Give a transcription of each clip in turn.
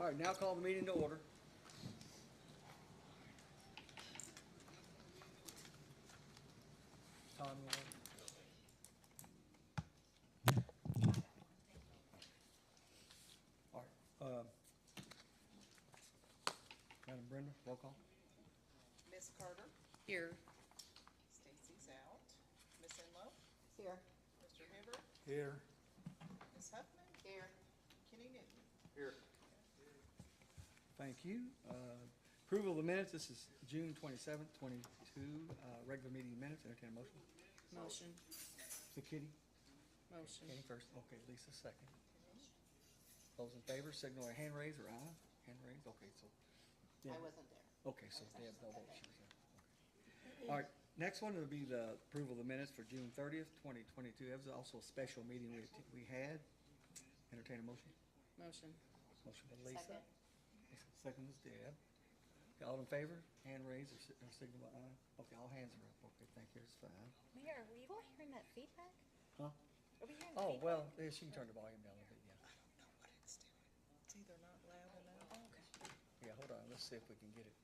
right, now call the meeting to order. Tom, you want? All right, Madam Brenda, roll call. Miss Carter, Here. Stacy's out. Miss Enlow, Here. Mr. Hibbert, Here. Miss Huffman, Here. Kenny Newton. Here. Thank you. Approval of the minutes, this is June 27th, 22, regular meeting minutes, entertain a motion. Motion. So Kitty, Motion. Kenny first, okay, Lisa second. Those in favor, signal by hand raise or aye. Hand raise, okay, so. I Deb- wasn't there. Okay, so Deb, no vote, she was there. Okay. All right, next one will be the approval of the minutes for June 30th, 2022. That was also a special meeting we had. Entertain a motion. Motion. Motion by Lisa. Second. Second was Deb. Okay, all in favor, hand raise or signal by aye. Okay, all hands are up. Okay, thank you, it's fine. Mayor, were you all hearing that feedback? Huh? Are we hearing the Oh, feedback? well, yeah, she can turn the volume down a little bit, yeah. I don't know what it's doing. It's either not loud enough. Oh, okay. Yeah, hold on, let's see if we can get it.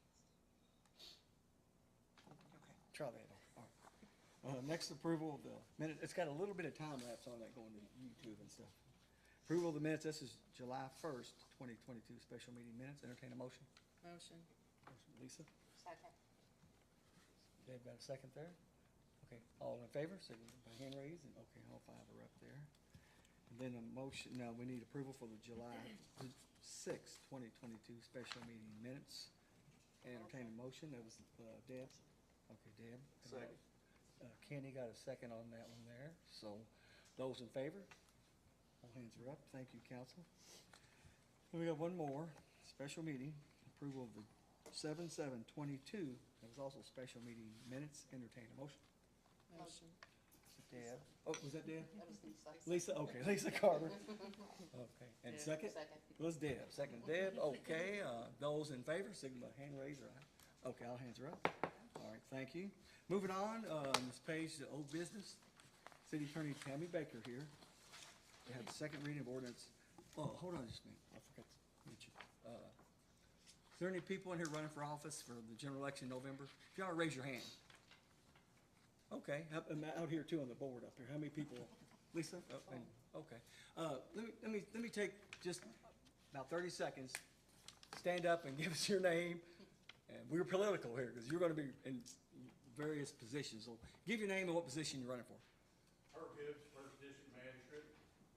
Okay. Try that, all right. Next approval of the minute, it's got a little bit of time lapse on that going to YouTube and stuff. Approval of the minutes, this is July 1st, 2022, special meeting minutes, entertain a motion. Motion. Motion by Lisa, Second. Dave got a second there? Okay, all in favor, signal by hand raise, and okay, all five are up there. And then a motion, now we need approval for the July 6th, 2022, special meeting minutes. Entertain a motion, that was Deb. Okay, Deb. Second. Kenny got a second on that one there, so those in favor? All hands are up, thank you, council. And we got one more, special meeting, approval of the 7/7/22, that was also special meeting minutes, entertain a motion. Motion. Deb, oh, was that Deb? That was Lisa. Lisa, okay, Lisa Carter. Okay, and Deb, second? second. Was Deb, second Deb, okay, those in favor, signal by hand raise or aye. Okay, all hands are up. All right, thank you. Moving on, this page, the old business, City Attorney Tammy Baker here. We have the second reading of ordinance, oh, hold on just a minute, I forgot to mention. Is there any people in here running for office for the general election in November? If y'all raise your hand. Okay, out here too on the board up here, how many people? Lisa? Oh, and- okay. Let me take just about 30 seconds, stand up and give us your name. And we're political here, because you're gonna be in various positions, so give your name and what position you're running for. Herb Hibbs, First District Magistrate,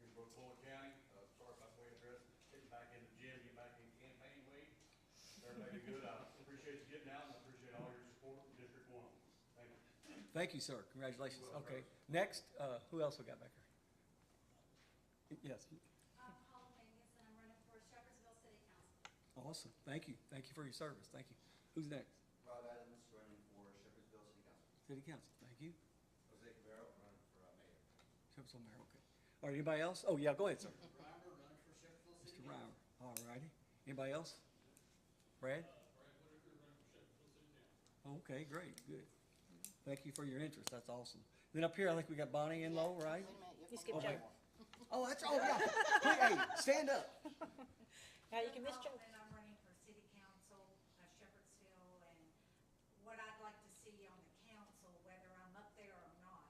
in Bullitt County. Sorry about the way I dressed, getting back in the gym, getting back in campaign week. Everybody good, I appreciate you getting out, and I appreciate all your support from District One. Thank you. Thank you, sir, congratulations. Okay, next, who else we got back here? Yes, I'm Paula Mangus, and I'm running for Shepherdsville City Council. awesome, thank you for your service, thank you. Who's next? Rob Adams, running for Shepherdsville City Council. City Council, thank you. Jose Cabero, running for mayor. Shepherdsville Mayor, okay. All right, anybody else? Oh, yeah, go ahead, sir. Reimer, running for Shepherdsville City Mr. Reimer, all righty. Anybody else? Brad? Okay, great, good. Thank you for your interest, that's awesome. Then up here, I think we got Bonnie in low, right? Wait a minute. You have skipped one Joe. more. Oh, that's, oh, yeah. Hey, stand up. Now you can miss Joe. And I'm running for City Council, Shepherdsville, and what I'd like to see on the council, whether I'm up there or not,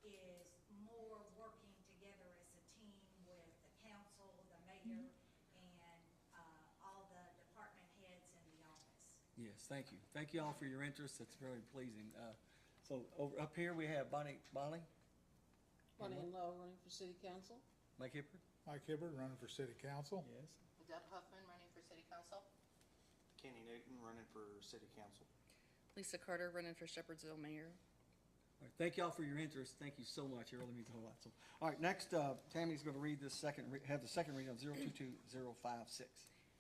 is more working together as a team with the council, the mayor, and, all the department heads in the office. Yes, thank you. Thank you all for your interest, that's very pleasing. So over, up here, we have Bonnie, Bonnie and Lowe, running for city council. Mike Hippert? Mike Hibbert, running for city council. Yes. Deb Huffman, running for city council. Kenny Newton, running for city council. Lisa Carter, running for Shepherdsville mayor. All right, thank you all for your interest, thank you so much, it really means a whole lot. So, all right, next, Tammy's gonna read this have the second reading of 022056.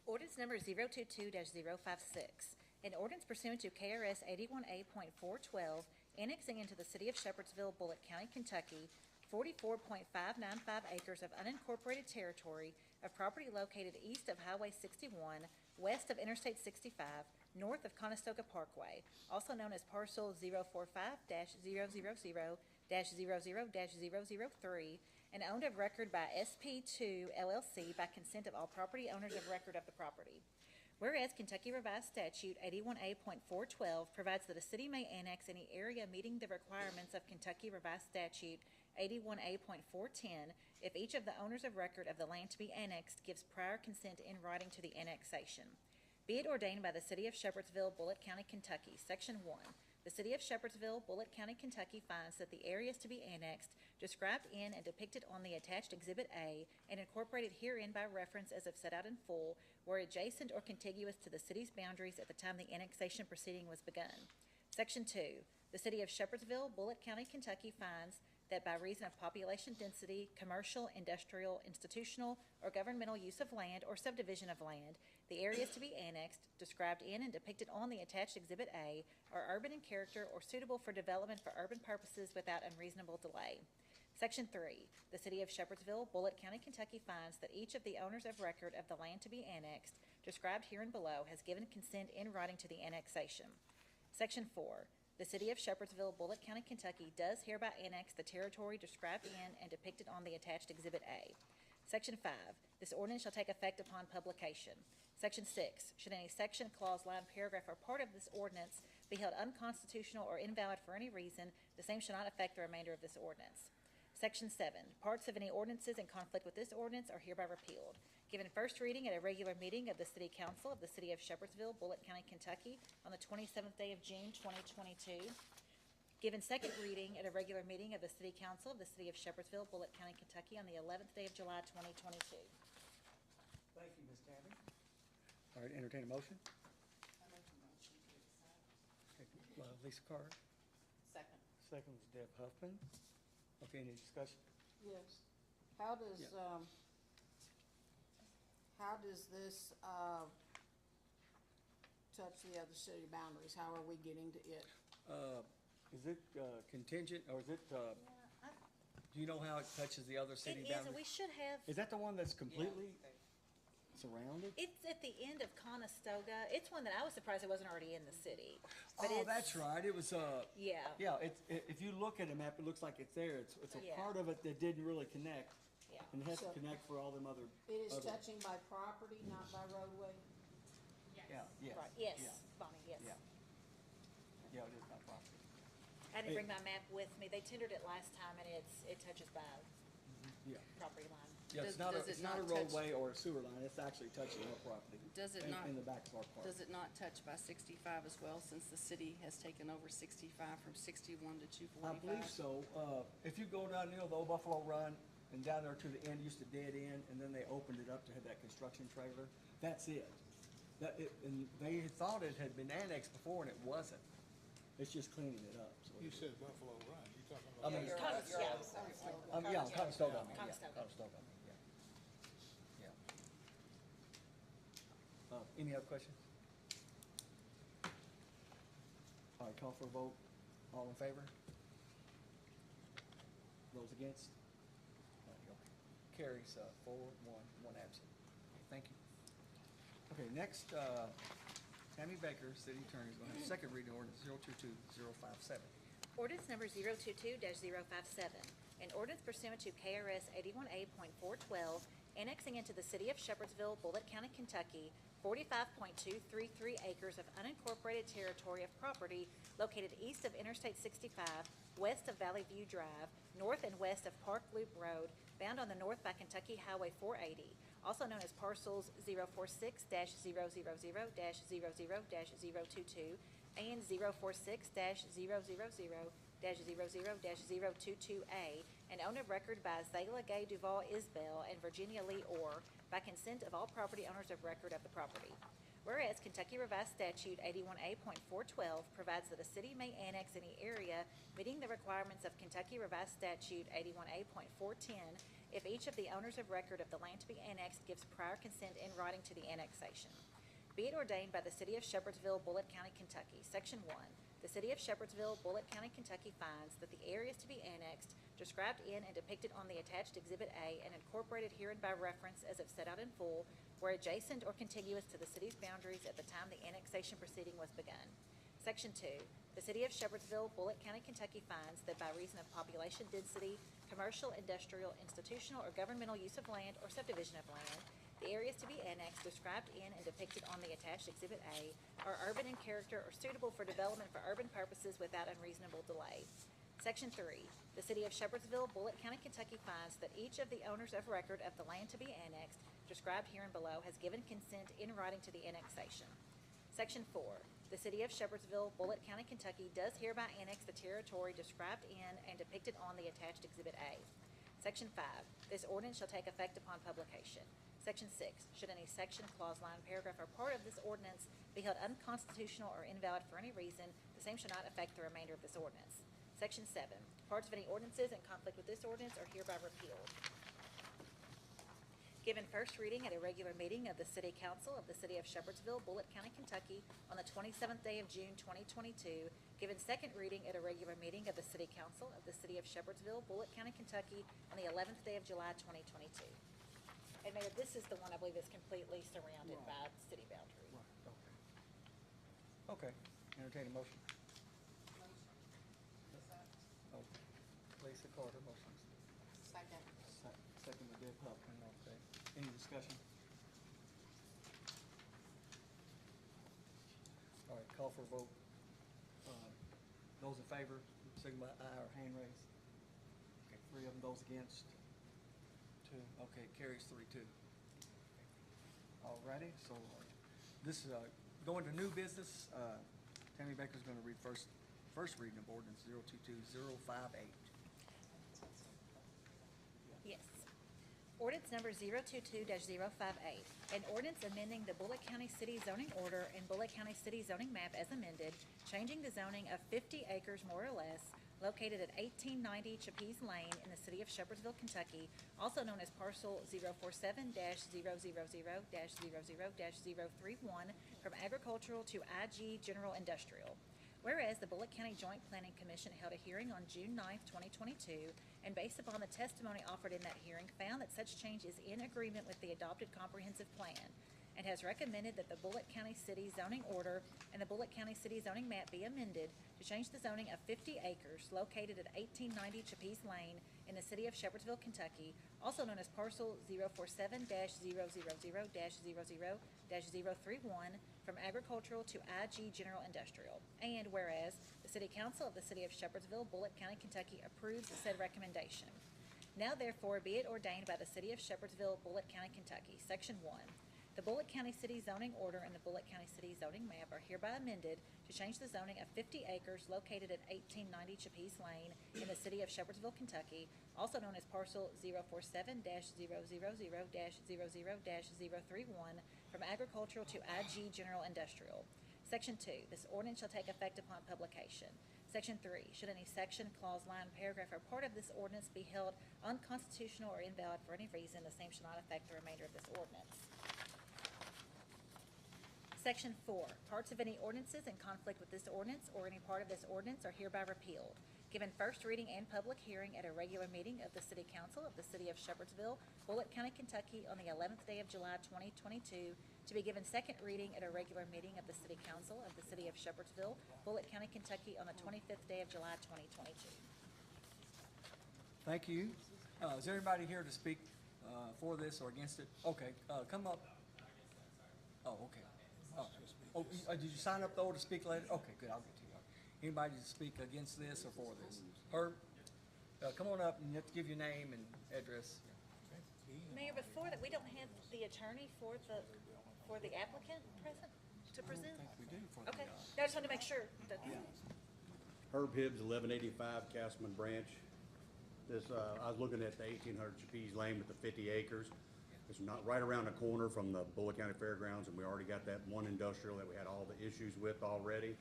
Ordinance number 022-056. An ordinance pursuant to KRS 81A.412, annexing into the city of Shepherdsville, Bullitt County, Kentucky, 44.595 acres of unincorporated territory of property located east of Highway 61, west of Interstate 65, north of Conestoga Parkway, also known as parcel 045-000-00-003, and owned of record by SP2 LLC by consent of all property owners of record of the property. Whereas Kentucky Revised Statute 81A.412 provides that a city may annex any area meeting the requirements of Kentucky Revised Statute 81A.410 if each of the owners of record of the land to be annexed gives prior consent in writing to the annexation. Be it ordained by the City of Shepherdsville, Bullitt County, Kentucky, Section 1. The City of Shepherdsville, Bullitt County, Kentucky finds that the areas to be annexed, described in and depicted on the attached Exhibit A, and incorporated herein by reference as if set out in full, were adjacent or contiguous to the city's boundaries at the time the annexation proceeding was begun. Section 2. The City of Shepherdsville, Bullitt County, Kentucky finds that by reason of population density, commercial, industrial, institutional, or governmental use of land or subdivision of land, the areas to be annexed, described in and depicted on the attached Exhibit A, are urban in character or suitable for development for urban purposes without unreasonable delay. Section 3. The City of Shepherdsville, Bullitt County, Kentucky finds that each of the owners of record of the land to be annexed, described herein below, has given consent in writing to the annexation. Section 4. The City of Shepherdsville, Bullitt County, Kentucky does hereby annex the territory described in and depicted on the attached Exhibit A. Section 5. This ordinance shall take effect upon publication. Section 6. Should any section, clause, line, paragraph, or part of this ordinance be held unconstitutional or invalid for any reason, the same shall not affect the remainder of this ordinance. Section 7. Parts of any ordinances in conflict with this ordinance are hereby repealed. Given first reading at a regular meeting of the City Council of the City of Shepherdsville, Bullitt County, Kentucky, on the 27th day of June, 2022. Given second reading at a regular meeting of the City Council of the City of Shepherdsville, Bullitt County, Kentucky, on the 11th day of July, 2022. Thank you, Ms. Tammy. All right, entertain a motion. I make a motion to accept. Okay, Lisa Carter, Second. second was Deb Huffman. Okay, any discussion? Yes. How does, Yeah. How does this, touch the other city boundaries? How are we getting to it? Is it contingent, or is it, do you know how it touches the other city It is, and we boundaries? should have, Is that the one that's completely surrounded? it's at the end of Conestoga. It's one that I was surprised it wasn't already in the city. But Oh, it's- that's right, it was, Yeah. yeah, if you look at a map, it looks like it's there. It's a Yeah. part of it that didn't really connect, Yeah. and it has to So- connect for all them other. It is other- touching by property, not by roadway? Yeah, yes. Right, yes, yeah, Bonnie, yes. Yeah. Yeah, it is by property. I didn't bring my map with me. They tendered it last time, and it touches by Yeah. property line. Yeah, it's Does- not a, does it it's not a not touch- roadway or a sewer line, it's actually touching our property. Does it in- not- In the back of our park. Does it not touch by 65 as well, since the city has taken over 65 from 61 to I 245? believe so. If you go down, the old Buffalo Run, and down there to the end, used to dead end, and then they opened it up to have that construction trailer, that's it. And they had thought it had been annexed before, and it wasn't. It's just cleaning it up, so. You said Buffalo Run, you talking I about? mean, You're Conestoga. you're Yeah. on the side. Yeah, Conestoga, I mean, yeah, Conestoga. Conestoga, yeah. Yeah. Any other questions? All right, call for a vote. All in favor? Those against? All right, okay. Carries, 4-1 absent. Okay, thank you. Okay, next, Tammy Baker, city attorney, is going to have second reading ordinance 022-057. Ordinance number 022-057, an ordinance pursuant to KRS 81A.412, annexing into the City of Shepherdsville, Bullitt County, Kentucky, 45.233 acres of unincorporated territory of property located east of Interstate 65, west of Valley View Drive, north and west of Park Loop Road, bound on the north by Kentucky Highway 480, also known as parcels 046-000-00-022 and 046-000-00-022A, and owned of record by Zayla Gay Duval Isbell and Virginia Lee Orr, by consent of all property owners of record of the property. Whereas Kentucky Revised Statute 81A.412 provides that a city may annex any area meeting the requirements of Kentucky Revised Statute 81A.410 if each of the owners of record of the land to be annexed gives prior consent in writing to the annexation. Be it ordained by the City of Shepherdsville, Bullitt County, Kentucky, Section 1. The City of Shepherdsville, Bullitt County, Kentucky finds that the areas to be annexed, described in and depicted on the attached Exhibit A and incorporated herein by reference as if set out in full, were adjacent or contiguous to the city's boundaries at the time the annexation proceeding was begun. Section 2. The City of Shepherdsville, Bullitt County, Kentucky finds that by reason of population density, commercial, industrial, institutional, or governmental use of land or subdivision of land. The areas to be annexed described in and depicted on the attached Exhibit A are urban in character or suitable for development for urban purposes without unreasonable delay. Section 3, the City of Shepherdsville, Bullitt County, Kentucky finds that each of the owners of record of the land to be annexed, described here and below, has given consent in writing to the annexation. Section 4, the City of Shepherdsville, Bullitt County, Kentucky does hereby annex the territory described in and depicted on the attached Exhibit A. Section 5, this ordinance shall take effect upon publication. Section 6, should any section, clause, line, paragraph, or part of this ordinance be held unconstitutional or invalid for any reason, the same shall not affect the remainder of this ordinance. Section 7, parts of any ordinances in conflict with this ordinance are hereby repealed. Given first reading at a regular meeting of the City Council of the City of Shepherdsville, Bullitt County, Kentucky on the 27th day of June 2022. Given second reading at a regular meeting of the City Council of the City of Shepherdsville, Bullitt County, Kentucky on the 11th day of July 2022. And Mayor, this is the one I believe is completely surrounded by city boundary. Right, okay. Okay, entertain a motion. Okay. Lisa Carter, motions. Second. Second by Deb Huffman, okay. Any discussion? All right, call for a vote. Those in favor, signify by aye or hand raise. Okay, 3 of them, those against. 2, okay, carries 3-2. All righty, so this is, going to new business, Tammy Baker's gonna read first reading of ordinance 022058. Yes. Ordinance number 022-058, an ordinance amending the Bullitt County City zoning order and Bullitt County City zoning map as amended, changing the zoning of 50 acres more or less located at 1890 Chappies Lane in the city of Shepherdsville, Kentucky, also known as parcel 047-000-00-031 from agricultural to IG general industrial. Whereas the Bullitt County Joint Planning Commission held a hearing on June 9th, 2022, and based upon the testimony offered in that hearing, found that such change is in agreement with the adopted comprehensive plan, and has recommended that the Bullitt County City zoning order and the Bullitt County City zoning map be amended to change the zoning of 50 acres located at 1890 Chappies Lane in the city of Shepherdsville, Kentucky, also known as parcel 047-000-00-031 from agricultural to IG general industrial. And whereas the City Council of the City of Shepherdsville, Bullitt County, Kentucky approves the said recommendation. Now therefore be it ordained by the City of Shepherdsville, Bullitt County, Kentucky, Section 1. The Bullitt County City zoning order and the Bullitt County City zoning map are hereby amended to change the zoning of 50 acres located at 1890 Chappies Lane in the city of Shepherdsville, Kentucky, also known as parcel 047-000-00-031 from agricultural to IG general industrial. Section 2, this ordinance shall take effect upon publication. Section 3, should any section, clause, line, paragraph, or part of this ordinance be held unconstitutional or invalid for any reason, the same shall not affect the remainder of this ordinance. Section 4, parts of any ordinances in conflict with this ordinance or any part of this ordinance are hereby repealed. Given first reading and public hearing at a regular meeting of the City Council of the City of Shepherdsville, Bullitt County, Kentucky on the 11th day of July 2022, to be given second reading at a regular meeting of the City Council of the City of Shepherdsville, Bullitt County, Kentucky on the 25th day of July 2022. Thank you. Is there anybody here to speak for this or against it? Okay, come up. Oh, okay. Did you sign up though to speak later? Okay, good, I'll get to you. Anybody to speak against this or for this? Herb, come on up and you have to give your name and address. Mayor, before that, we don't have the attorney for the applicant present to present? I think we do for the, Okay, no, I just wanted to make sure that. Herb Hibbs, 1185 Castleman Branch. This, I was looking at the 1800 Chappies Lane with the 50 acres. It's not right around the corner from the Bullitt County Fairgrounds, and we already got that one industrial that we had all the issues with already.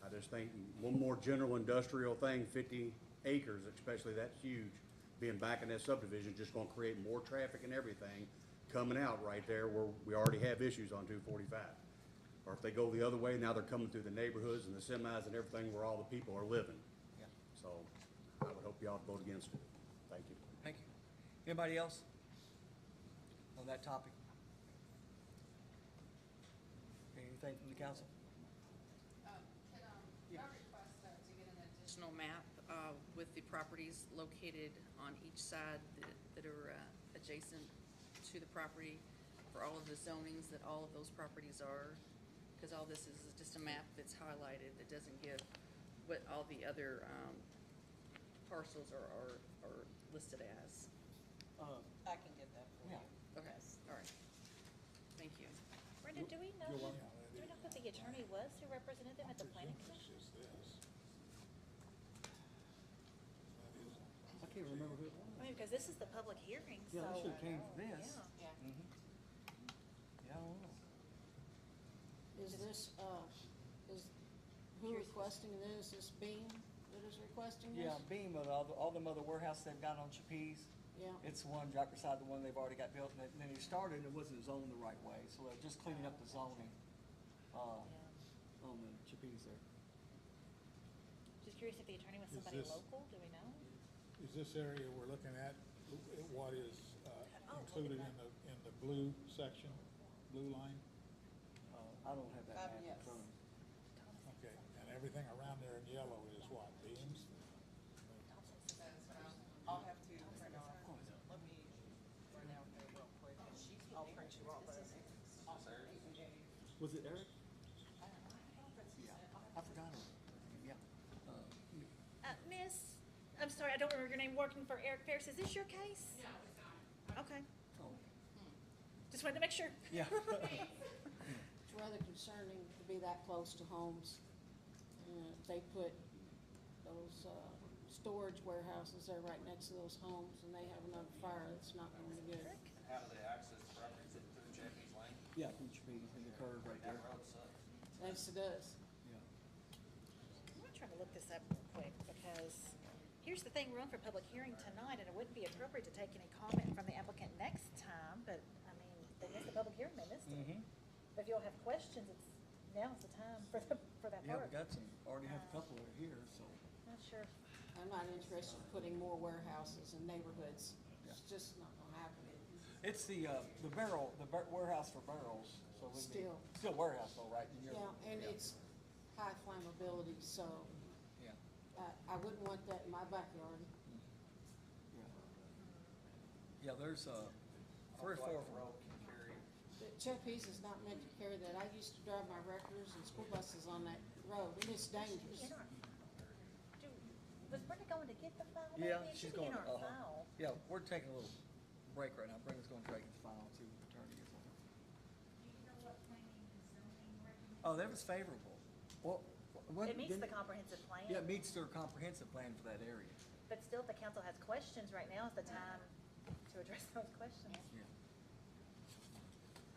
I just think one more general industrial thing, 50 acres, especially that's huge, being back in that subdivision, just gonna create more traffic and everything coming out right there where we already have issues on 245. Or if they go the other way, now they're coming through the neighborhoods and the semis and everything where all the people are living. Yeah. So I would hope y'all vote against it. Thank you. Thank you. Anybody else on that topic? Anything from the council? Can I request to get an additional map with the properties located on each side that are adjacent to the property, for all of the zonings that all of those properties are, because all this is just a map that's highlighted that doesn't give what all the other parcels are listed as. I can get that for you. Yeah. Okay, all right. Thank you. Brenda, do we know, You're who welcome. the attorney was who represented them at the planning Presume it's commission? just this. I can't remember who it was. I mean, because this is the public hearing, so. Yeah, they should've came to this. Yeah. Yeah. Mhm. Yeah, I don't know. Is this, is, who requesting this? Is Beam that is requesting this? Yeah, Beam, with all them other warehouses they've got on Chapiz, Yeah, it's the one right beside the one they've already got built, and then he started, and it wasn't zoned the right way, so they're just cleaning up the zoning, on the Chapiz there. Just curious if the attorney was Is somebody this- local, do we know? Is this area we're looking at, what is Oh, included in the blue section, blue line? I don't have that map in Yes. front of me. Okay, and everything around there in yellow is what, beams? I'll have to print off, let me run out there real quick, I'll print you all those. Was it Eric? Yeah, I forgot him. Yeah. Miss, I'm sorry, I don't remember your name, working for Eric Ferris, is this your case? No, it's not. Okay, Oh, just wanted to make sure. yeah. it's rather concerning to be that close to homes. They put those, storage warehouses there right next to those homes, and they have another fire that's not gonna be good. How do they access the property? Is it through Jackie's Lane? Yeah, through Chapiz, in the curve right there. That road sucks. Yes, it does. Yeah. I'm gonna try to look this up real quick, because here's the thing, we're on for public hearing tonight, and it wouldn't be appropriate to take any comment from the applicant next time, but, I mean, they missed the public hearing, they missed it. Mm-hmm. But if y'all have questions, now's the time for that Yeah, part. we got some, already have a couple that are here, so. Not sure. I'm not interested in putting more warehouses in neighborhoods. It's Yeah. just not gonna happen. It's the warehouse for barrels, so we need. Still. Warehouse though, right? And you're- Yeah, and yeah. it's high flammability, so Yeah, I wouldn't want that in my backyard. yeah. Yeah, there's, 3 or 4 of them. Road can carry. The Chapiz is not meant to carry that. I used to drive my wreckers and school buses on that road, and it's dangerous. In our, was Brenda going to get the file? Yeah, maybe? It she's should be going, in our file. yeah, we're taking a little break right now. Brenda's gonna drag the file and see what the attorney is on it. Do you know what planning and zoning recommends? Oh, that was favorable. Well, It meets the comprehensive plan. Yeah, it meets their comprehensive plan for that area. But still, if the council has questions, right now is the time to address those questions. Yeah.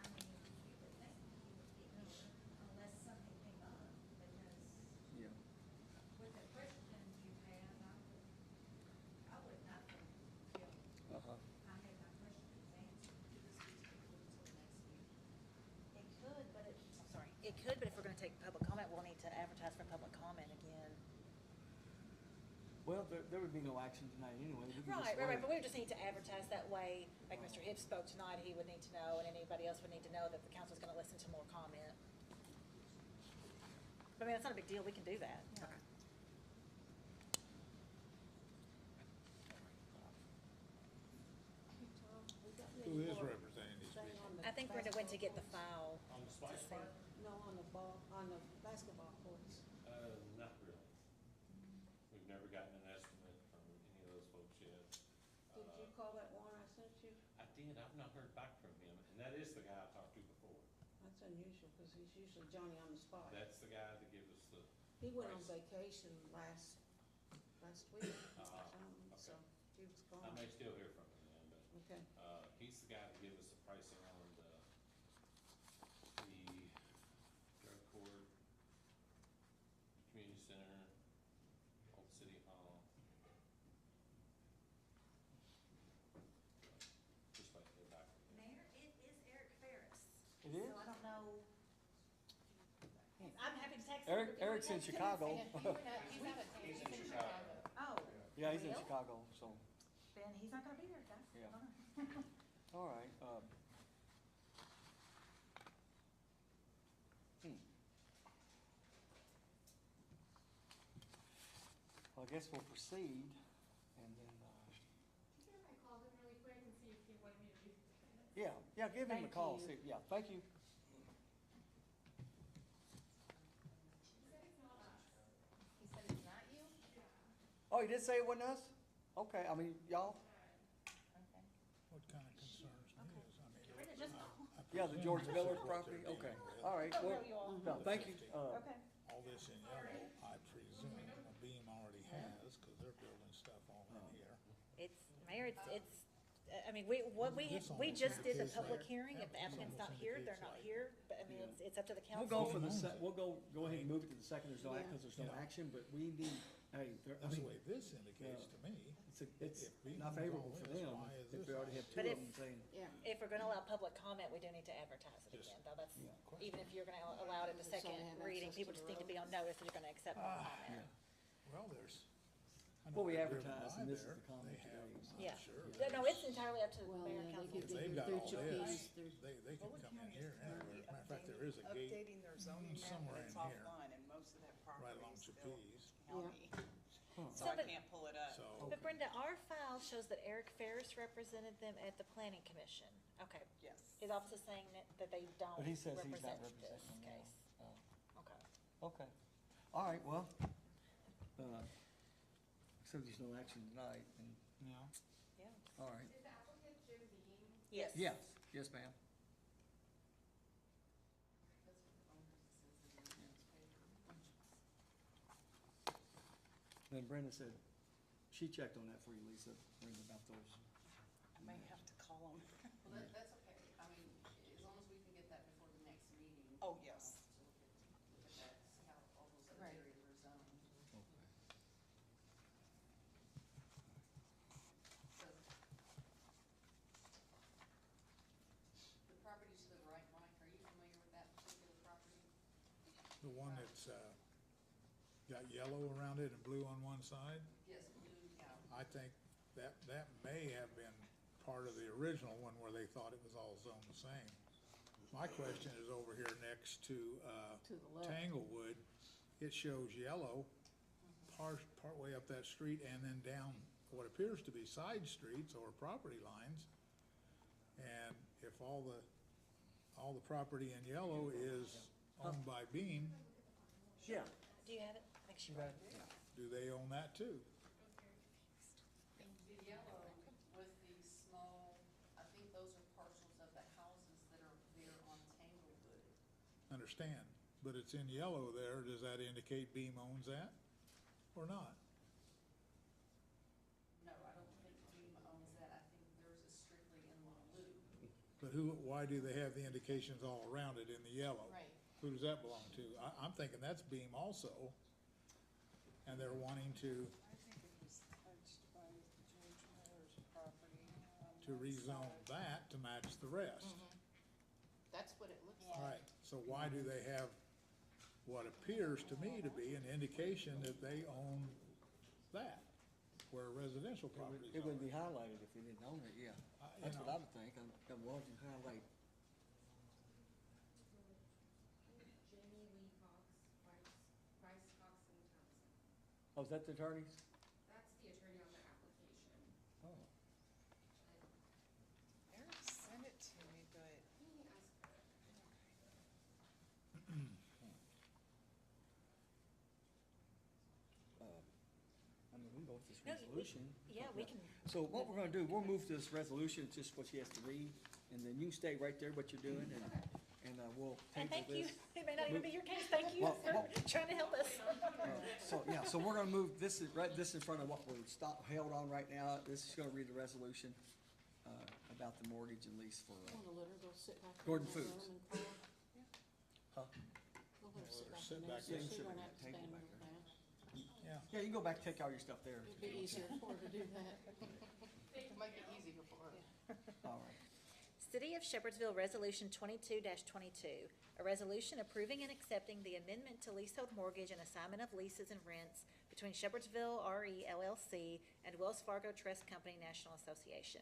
I mean, you would think you would get here unless something came up, because Yeah. with the questions you had, I would not feel Uh-huh. I had my questions answered. It could, but I'm sorry. It could, but if we're gonna take public comment, we'll need to advertise for public comment again. Well, there would be no action tonight anyway. We can just Right, wait. but we would just need to advertise that way, like Mr. Hibbs spoke tonight, he would need to know, and anybody else would need to know that the council's gonna listen to more comment. But I mean, it's not a big deal, we can do that. Okay. Who is representing these people? I think Brenda went to get the file. On the to spice see. part? No, on the basketball courts. Not really. We've never gotten an estimate from any of those folks yet. Did you call that one I sent you? I did, I've not heard back from him, and that is the guy I talked to before. That's unusual, because he's usually Johnny on the spot. That's the guy that gives us the, He went on price. vacation last week, okay. so he was I gone. may still hear from him then, but, Okay. he's the guy that gives us the pricing on the drug court, community center, old city hall. Just wait to hear back from him. Mayor, it is Eric Ferris. It is? So I don't know. I'm happy to text him. Eric's in Chicago. He's in Chicago. Oh. Yeah, he's in Well, Chicago, so, Then he's not gonna be here, guys. Yeah. Hold on. all right, Well, I guess we'll proceed, and then, Can I call him really quick and see if he wanted me to do this? yeah, give him a Thank call, you. see, yeah, thank you. He said it's not us. He said it's not you? Oh, he did say it wasn't us? Okay, I mean, y'all, Okay. What kind of concerns me is, I mean. Just- I yeah, the presume George this is Miller's what property, they're okay, dealing with. all right, well, you all. no, thank you, Okay. All this in yellow, I presume a beam already has, cause they're building stuff all in here. It's, Mayor, it's, I mean, we This we almost just did the indicates public like- hearing. If the applicant's not almost here, they're indicates not like- here, but I mean, it's up to the council. we'll go for the Owns we'll go ahead and move it to the second, there's no, Yeah. cause there's no Yeah. action, but we need, hey, there, I That's the mean, way this indicates to me. it's If Beam not owns favorable all for this, them, why is if this we already all- have two But of if- them saying, Yeah. If we're gonna allow public comment, we do need to advertise it Just- again, though, that's, Yeah. even if you're gonna allow it in the So they second have reading, access to people the just need to road. be on notice that you're gonna accept public comment. Well, there's. I know Well, we I've driven advertise, by and this is there. the comment They today, have, so- I'm Yeah. sure. No, it's entirely up to the Well, mayor yeah, and they council. could If do they've it got through all Chippies, this, through, they can come in here anywhere. Matter of fact, there is a gate Updating their zoning map, somewhere it's in here, offline, and most of that right property along is still Chappies, county. Huh. So I but- can't pull it up. so. But Brenda, our file shows that Eric Ferris represented them at the planning commission. Okay, Yes. his office is saying that they don't but he says he's not represent this representing them case. now. Okay. Oh, okay, all right, well, so there's no action tonight, and, Yeah. Yeah. all right, Is the applicant Jim Beam? Yes. yes, ma'am. That's what the owner says in the newspaper. Then Brenda said, she checked on that for you, Lisa, Brenda, about those. I may have to call them. Well, that's okay. I mean, as long as we can get that before the next meeting. Oh, yes. To look at that, see how all those other Right. areas are zoned. Okay. So. The property to the right, Mike, are you familiar with that particular property? The one that's, got yellow around it and blue on one side, Yes, blue, yeah. I think that may have been part of the original one where they thought it was all zoned the same. My question is over here next to, to the left. Tanglewood, it shows yellow partway up that street and then down what appears to be side streets or property lines. And if all the property in yellow is owned by Beam, Yeah. Do you have it? Make sure. Right. do they own that too? The yellow with the small, I think those are parcels of the houses that are there on Tanglewood. Understand, but it's in yellow there, does that indicate Beam owns that or not? No, I don't think Beam owns that. I think theirs is strictly in blue. But why do they have the indications all around it in the yellow? Right. Who does that belong to? I'm thinking that's Beam also, and they're wanting to I think it was touched by George Miller's property on to one rezone side. that to match the rest. That's what it looks All like. right, so why do they have what appears to me to be an indication that they own that, where residential properties It would be are? highlighted if they didn't own it, yeah. You That's what know. I would think, why would you highlight? Jamie Lee Cox, Rice Cox and Thompson. Oh, is that the attorneys? That's the attorney on the application. Oh, Eric sent it to me, but He asked her. I mean, we can go with this No, resolution. Yeah, we can. So what we're gonna do, we'll move this resolution, just what she has to read, and then you stay right there, what you're doing, and we'll And table thank you. this. It may not even be your case. Thank you Well, for well- trying to help us. So, yeah, so we're gonna move, this is, right, this in front of what we're held on right now, this is gonna read the resolution, about the mortgage and lease for, Wanna let her go sit back in Gordon that Foods. room and call? huh? We'll let her sit back sit in there, back so there. she Sit don't back have at to the table stand back real there. fast. Yeah, Yeah, you can go back, take all your stuff there. It'd be easier for her to do that. Make it easier for her. All right. City of Shepherdsville Resolution 22-22, a resolution approving and accepting the amendment to leasehold mortgage and assignment of leases and rents between Shepherdsville RE LLC and Wells Fargo Trust Company National Association.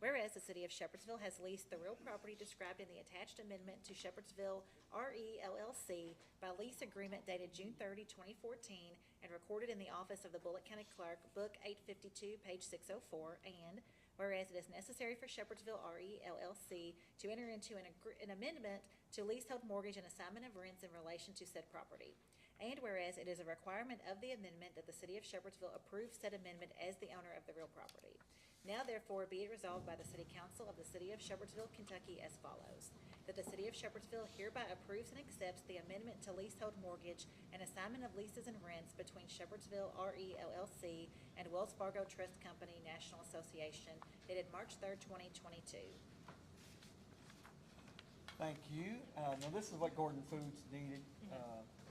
Whereas the City of Shepherdsville has leased the real property described in the attached amendment to Shepherdsville RE LLC by lease agreement dated June 30, 2014, and recorded in the office of the Bullitt County Clerk, Book 852, page 604, and whereas it is necessary for Shepherdsville RE LLC to enter into an amendment to leasehold mortgage and assignment of rents in relation to said property. And whereas it is a requirement of the amendment that the City of Shepherdsville approve said amendment as the owner of the real property. Now therefore be it resolved by the City Council of the City of Shepherdsville, Kentucky as follows. That the City of Shepherdsville hereby approves and accepts the amendment to leasehold mortgage and assignment of leases and rents between Shepherdsville RE LLC and Wells Fargo Trust Company National Association dated March 3rd, 2022. Thank you. Now, this is what Gordon Foods needed,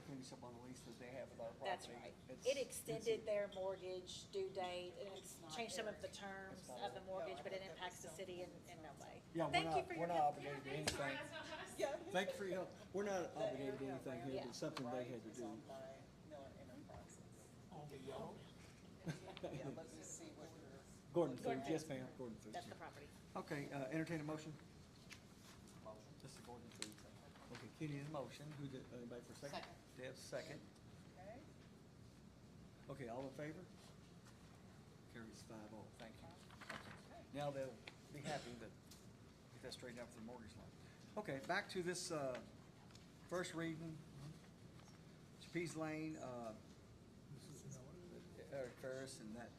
finish up on the lease that they have with our property. That's right. It's- It extended their mortgage due date, and it's changed some of the terms of the mortgage, but it impacts the city in no way. Yeah, Thank you for we're your not help. obligated to anything. That's not us. Yeah. Thank you for your help. We're not obligated to anything here, Yeah. but something they had to Right, do. it's owned by Miller Enterprises. On the yellow? Yeah, let me see what your. Gordon Gordon Foods, yes Foods. ma'am, Gordon Foods. That's the property. Okay, entertain a motion? This is Gordon Foods. Okay, Kenny, a motion. Who did, anybody for a second? Second. Deb, second. Okay. Okay, all in favor? Carries 5-0. Thank you. Okay. Now they'll be happy that get that straightened out for the mortgage loan. Okay, back to this, first reading. Chapiz Lane, This is Miller. Eric Ferris and that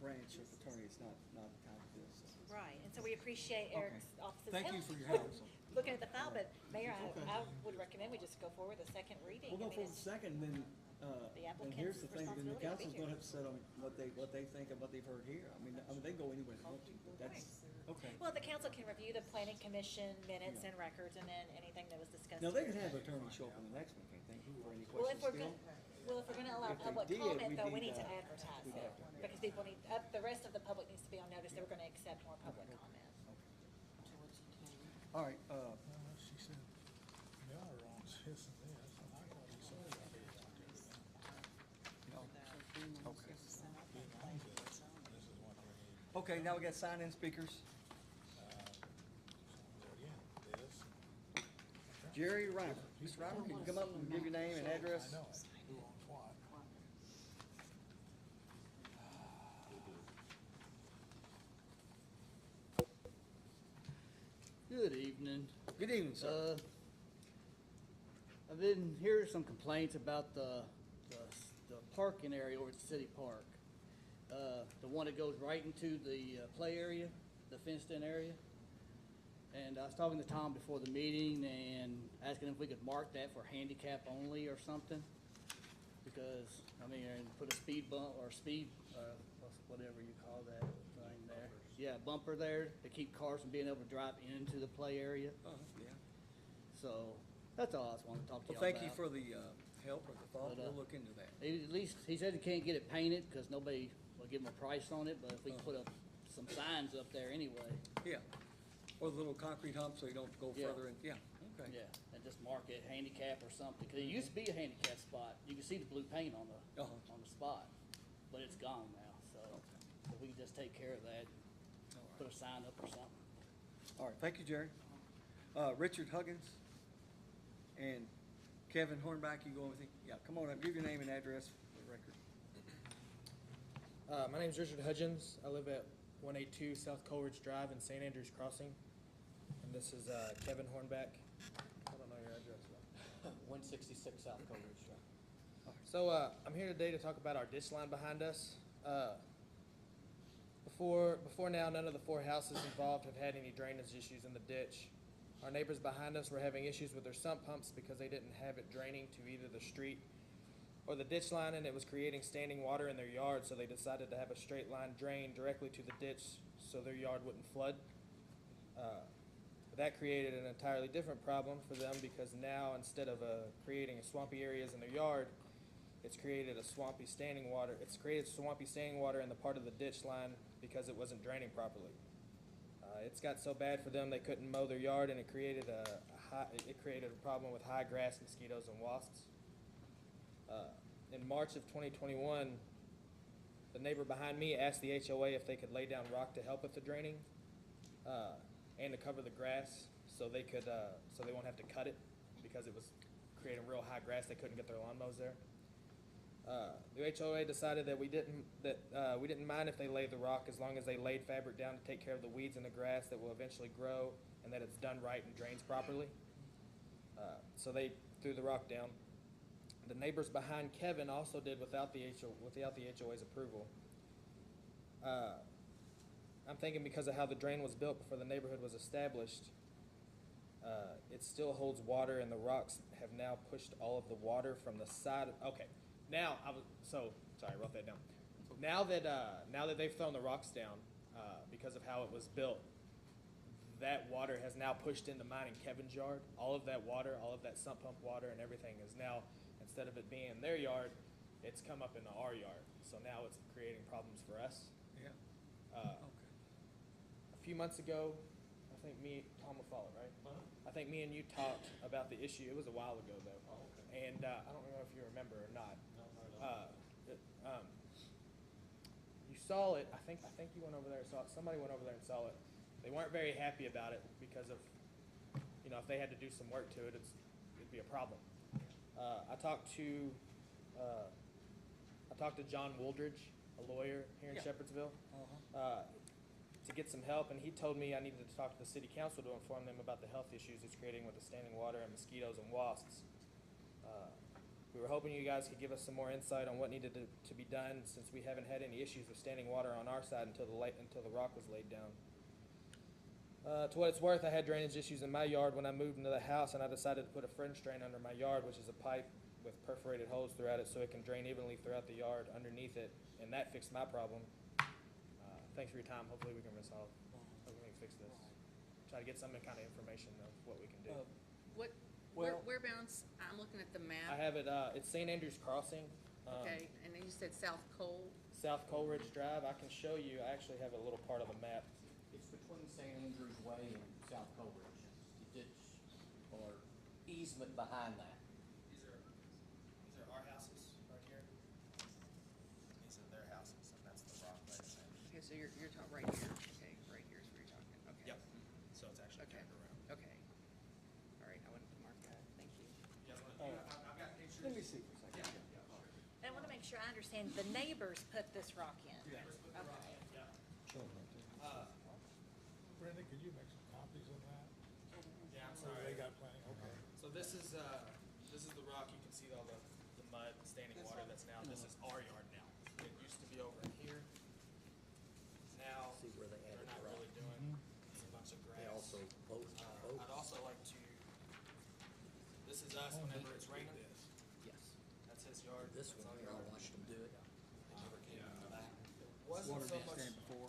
branch of attorney is not the time for this. Right, and so we appreciate Okay. Eric's office's Thank you help for your help. looking at the file, but Mayor, Okay. I would recommend we just go forward with the second reading. We'll I go mean, for the it's- second, then, The and here's applicant's the thing, then the responsibility to be council's here. gonna have to set on what they think and what they've heard here. I mean, they can go anywhere they want to, but that's, okay. Well, the council can review the planning commission minutes and records, and then anything that was discussed. Now, they here. can have attorneys show up in the next one, can't they, for any Well, if questions we're still? gonna allow If they public did, comment, though, we we'd need to need to- advertise we'd it, have to. because people need, the rest of the public needs to be on notice that we're gonna accept more public comment. All right, Well, she said Miller owns this and this, and I thought he sold that. okay. He owns it. This is what we need. Okay, now we got sign-in speakers. So again, this. Jerry Reimer. Mr. Reimer, can you come up and give your name and address? I know it. Who owns what? Good evening. Good evening, sir. I've been hearing some complaints about the parking area over at the city park. The one that goes right into the play area, the fenced-in area. And I was talking to Tom before the meeting and asking if we could mark that for handicap only or something. Because, I mean, and put a speed bump or whatever you call that thing there. Yeah, bumper there to keep cars from being able to drive into the play area. Yeah. So, that's all I just wanted to talk to Well, y'all thank you about. for the help or the thought. But, We'll look into that. At least, he said he can't get it painted because nobody will give him a price on it, but if we can put up some signs up there anyway, Yeah. Or the little concrete hump so you don't go Yeah. further in. Yeah, okay. yeah, and just mark it handicap or something. Because it used to be a handicap spot. You can see the blue paint on the, Uh-huh. on the spot, but it's gone now, so if we can just take care of that, All right. put a sign up or something. All right, thank you, Jerry. Richard Huggins and Kevin Hornback, you go with me? Yeah, come on up, give your name and address for the record. My name's Richard Hudgens. I live at 182 South Coleridge Drive in St. Andrews Crossing. And this is Kevin Hornback. I don't know your address. 166 South Coleridge Drive. So I'm here today to talk about our ditch line behind us. Before now, none of the 4 houses involved have had any drainage issues in the ditch. Our neighbors behind us were having issues with their sump pumps because they didn't have it draining to either the street or the ditch line, and it was creating standing water in their yard, so they decided to have a straight line drain directly to the ditch so their yard wouldn't flood. That created an entirely different problem for them because now instead of creating swampy areas in their yard, it's created swampy standing water in the part of the ditch line because it wasn't draining properly. It's got so bad for them they couldn't mow their yard, and it created a problem with high grass mosquitoes and wasps. In March of 2021, The neighbor behind me asked the HOA if they could lay down rock to help with the draining, and to cover the grass, so they could, so they won't have to cut it, because it was creating real high grass, they couldn't get their lawnmowers there. The HOA decided that we didn't mind if they laid the rock as long as they laid fabric down to take care of the weeds in the grass that will eventually grow, and that it's done right and drains properly. So they threw the rock down. The neighbors behind Kevin also did without the HOA's approval. I'm thinking because of how the drain was built before the neighborhood was established, it still holds water, and the rocks have now pushed all of the water from the side. Okay, now sorry, I wrote that down. Now that they've thrown the rocks down, because of how it was built, that water has now pushed into mine and Kevin's yard. All of that water, all of that sump pump water and everything is now, instead of it being in their yard, it's come up into our yard. So now it's creating problems for us. Yeah. Okay. A few months ago, I think Tom will follow, right? I think me and you talked about the issue. It was a while ago though. And I don't know if you remember or not. You saw it. I think you went over there and saw it. Somebody went over there and saw it. They weren't very happy about it because of, if they had to do some work to it, it'd be a problem. I talked to John Wooldridge, a lawyer here in Shepherdsville, to get some help, and he told me I needed to talk to the city council to inform them about the health issues it's creating with the standing water and mosquitoes and wasps. We were hoping you guys could give us some more insight on what needed to be done, since we haven't had any issues with standing water on our side until the rock was laid down. To what it's worth, I had drainage issues in my yard when I moved into the house, and I decided to put a French drain under my yard, which is a pipe with perforated holes throughout it so it can drain evenly throughout the yard underneath it, and that fixed my problem. Thanks for your time. Hopefully we can fix this. Try to get some kind of information of what we can do. Whereabouts, I'm looking at the I map, have it, it's St. Andrews Crossing. okay, and then you said South Cole, South Coleridge Drive. I can show you, I actually have a little part of the map. It's between St. Andrews Way and South Coleridge. The ditch or easement behind that. These are our houses right here. These are their houses, and that's the rock right there. okay, so you're talking right here, okay, right here is where you're talking, okay. Yep. So it's actually Okay. turned around. Okay, all right, I wouldn't mark that, thank you. I've got pictures. Let me see for a second. And I want to make sure I understand, the neighbors put this rock in? Yeah. Okay. Show them right there. Brenda, could you make some copies of that? Yeah, I'm So sorry. they got plenty, okay. So this is the rock. You can see all the mud, standing water that's now, this is our yard now. It used to be over in here. Now, See where they they're added not the rock. really doing, it's a bunch of grass. They also both. I'd also like to, this is us whenever it's raining. Yes. That's his yard. This That's one our here, I yard. watched them do it. They never came in the back. Water Wasn't so didn't much. stand before.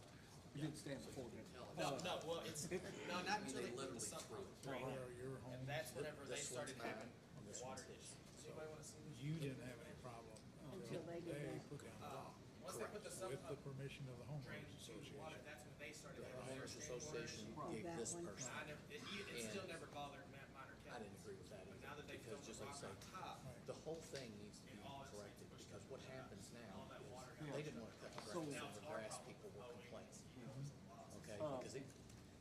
It didn't stand before then. No, well, it's, no, not until they put literally the sump threw pump it. drain Where in. are your And homes? that's whenever they This started one's mine, having and this water one's issues. Does anybody wanna see this? You didn't have any problem Until they did that. put down the rock. Once they put the sump With the pump permission of the drain homeowners to water, association. that's when they started The having their homeowners standing water. association Right. gave That this one. person. I never, it still never bothered Matt Minor I Kevin. didn't agree with that But either. now that they Because filled the just like rock I on say, top, the whole thing needs to be And all it's corrected, pushed because to what the side. happens now all that water is, got. they didn't wanna cut the So- grass, Now and it's the our grass problem. people were Owing complaining, mosquitoes and wasps. okay? Because it,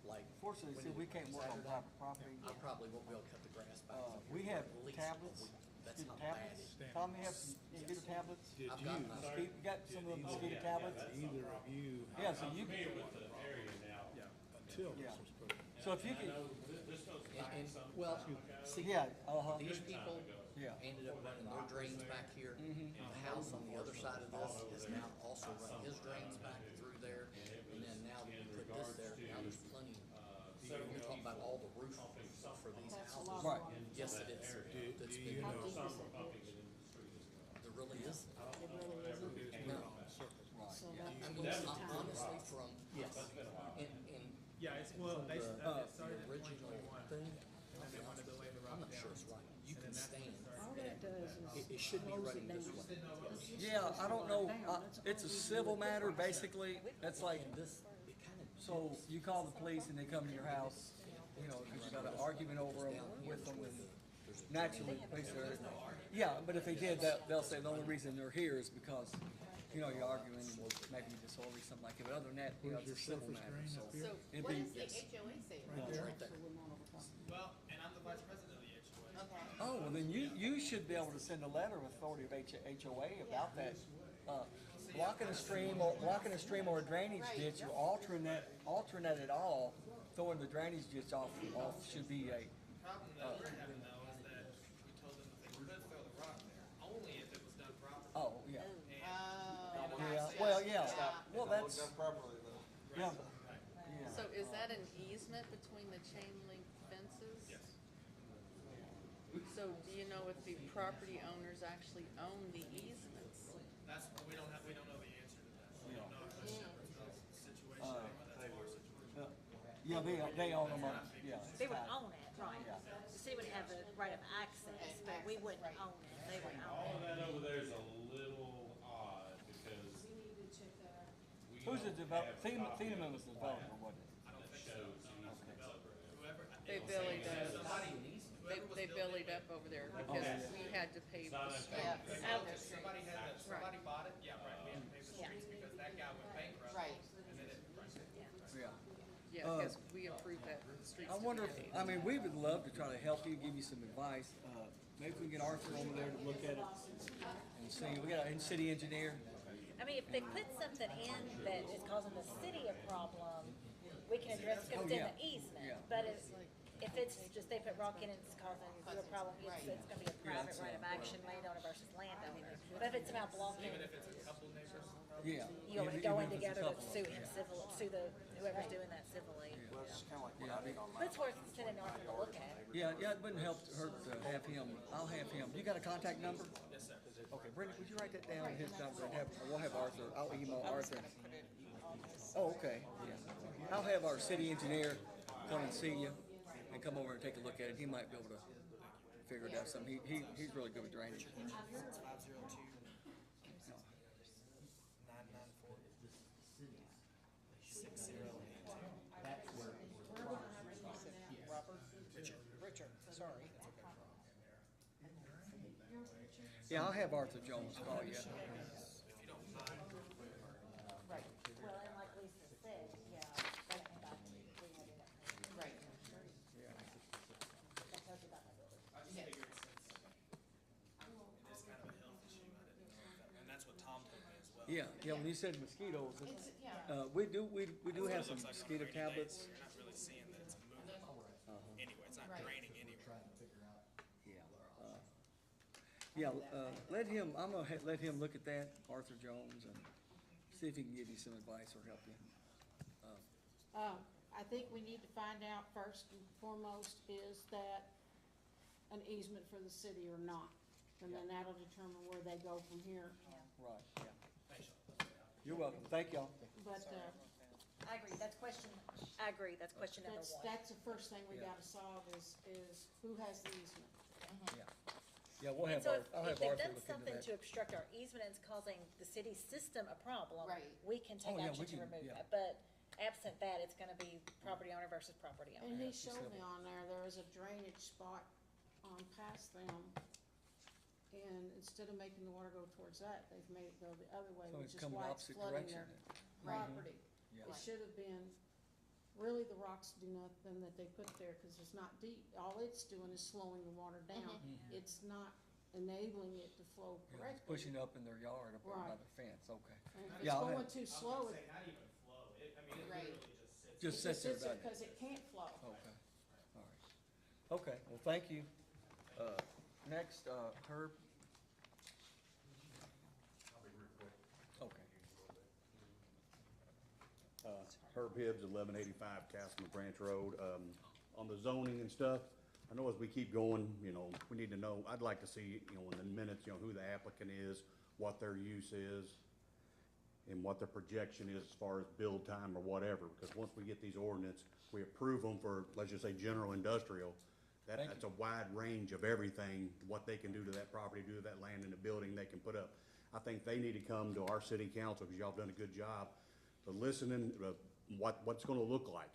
like. Fortunately, when see, you- we can't work on private property. I probably won't be able to cut the grass back. We have tablets, That's mosquito how bad it tablets. is. Tommy, have some mosquito tablets? Did I've you, got mine. You got some of the mosquito tablets? either of you, Yeah, so you, Familiar with the area now. until this Yeah. was put in? so if you I could, know this goes back And, some. well, time ago. see, yeah, these people yeah. ended up running their drains back here. The house on the other side of this has now also run his drains back through there. And then now that we put this there, now there's plenty. We're talking about all the roof for these That's a houses. lot of Right. water. Yes, it is. That's do been, you How know- deep is Summer that pumping ditch? it in the street as well. there really is. It really isn't. No. Right, So yeah. that I means mean, the time. honestly, from, yes, and Yeah, it's, well, they, the original thing, I'm not sure it's right. You can stand, All that does it is should be close it running down. this way. Yeah, I don't know, it's a civil matter, basically, that's like, And this, it kind of. so you call the police and they come to your house, you know, because you got an argument over them with them, and naturally, the police are, yeah, but if they did, they'll say the only reason they're here is because you know, you're arguing, maybe disorderly, something like that, but other than that, you know, Where's it's your a civil surface matter, drain so. up here? So, it'd What be- does the HOA say? Right there. Right there. Well, and I'm the vice president of the HOA. Okay. Oh, well, then you should be able to send a letter of authority of HOA about that. Blocking a stream or a drainage Right. ditch or altering that at all, throwing the drainage ditch off should be a, Problem that we're having though is that we told them that they could throw the rock there, only if it was done properly. oh, yeah. Oh, Yeah, gotcha. well, yeah, Yeah. well, that's, yeah, so is that an easement between the chain link fences? Yes. So do you know if the property owners actually own the easements? That's, we don't know the answer to that. We don't know if the Shepherd's situation, or that's our situation. yeah, they own them, yeah. They would own it, right. Yeah. The city would have the right of access, but we wouldn't own it, they would own All it. of that over there is a little odd because we Who's the don't developer, have a copy Thieneman of was the the plan developer, wasn't it? that shows the developer. Whoever, They bellied up, somebody, they whoever was they building bellied it, up over there yeah. because we had to pave It's not the a- street. Yeah. they built it, somebody had, somebody bought it, yeah, right, we had to pay the Yeah. streets because that guy went bankrupt. Right. And then it, right. Yeah. Yeah, because we approved that streets I to wonder be if, paved. I mean, we would love to try to help you, give you some advice. Maybe we can get Arthur over there to look at it and see, we got a city engineer. I mean, if they put something in that is causing the city a problem, we can address it because it's in the Yeah. easement. Yeah. But if it's just they put rock in and it's causing you a problem, it's gonna be a private that's right of action, landowner versus landowner. But if it's about blocking, Even if it's a couple neighbors. Yeah. you want to Even go if in it's a together to couple. sue him civil, sue whoever's doing that civilly. Yeah, But it's worth sending Arthur to look at. yeah, it wouldn't hurt to have him, I'll have him, you got a contact number? Yes, sir. Okay, Brittany, would you write that down, his number, and we'll have Arthur, I'll email I was Arthur. gonna put it on this. Oh, okay, yeah. I'll have our city engineer come and see you and come over and take a look at it. He might be able to figure it out some. He's really good with drainage. 502 994 Richard, sorry. Yeah, I'll have Arthur Jones call you. Right, Well, and like Lisa said, yeah, that came back, we had it up. right. That tells you about my building. I just figured since it's kind of a health issue, I didn't know if that, and that's what Tom told me as well. Yeah, when you said mosquitoes, It's, yeah. we do have It some looks like on a mosquito rainy day, tablets. You're not really seeing that it's moving anyway, it's not Right. draining anywhere. Yeah, let him, I'm gonna let him look at that, Arthur Jones, and see if he can give you some advice or help you. I think we need to find out first and foremost is that an easement for the city or not. And then that'll determine where they go from here. Right, yeah. You're welcome. Thank y'all. But, I agree, that's question number one. that's the first thing we Yeah. gotta solve is who has the easement. Yeah, we'll And have, so I'll if have they've Arthur done look into something that. to obstruct our easement and it's causing the city system a problem, Right. we can take Oh, yeah, action we to can- remove yeah. that. But absent that, it's gonna be property owner versus property owner. And he showed me on there is a drainage spot on past them. And instead of making the water go towards that, they've made it go the other way, So which it's is coming why it's opposite flooding direction. their property. Yeah. It should have been, really the rocks do nothing that they put there, cause it's not deep. All it's doing is slowing the water down. It's not enabling it to flow Yeah, it's correctly. pushing up in their yard up by Right. the fence, okay. And if Yeah, it's I'll going have- too slow, Say it not even flow, it, I mean, it Right. literally just sits. Just sits there sits there about it. cause it can't flow. Okay, all right. Okay, well, thank you. Next, Herb. Okay. Herb Hibbs, 1185 Castleman Branch Road. On the zoning and stuff, I know as we keep going, you know, we need to know, I'd like to see, you know, in the minutes, you know, who the applicant is, what their use is, and what their projection is as far as build time or whatever, because once we get these ordinance, we approve them for, let's just say, general industrial, Thank that's a wide range of everything, what they can do to that property, do to that land and the building they can put up. I think they need to come to our city council, because y'all have done a good job, to listening, what's gonna look like.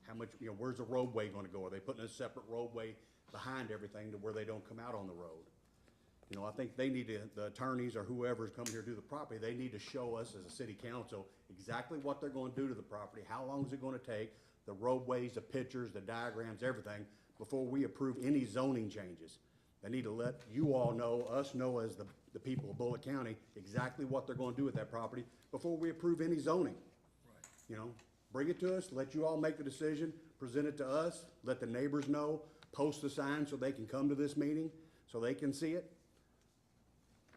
How much, you know, where's the roadway gonna go? Are they putting a separate roadway behind everything to where they don't come out on the road? You know, I think they need to, the attorneys or whoever's coming here to do the property, they need to show us as a city council exactly what they're gonna do to the property, how long is it gonna take, the roadways, the pictures, the diagrams, everything, before we approve any zoning changes. They need to let you all know, us know as the people of Bullitt County, exactly what they're gonna do with that property before we approve any zoning. You know, bring it to us, let you all make the decision, present it to us, let the neighbors know, post the sign so they can come to this meeting, so they can see it.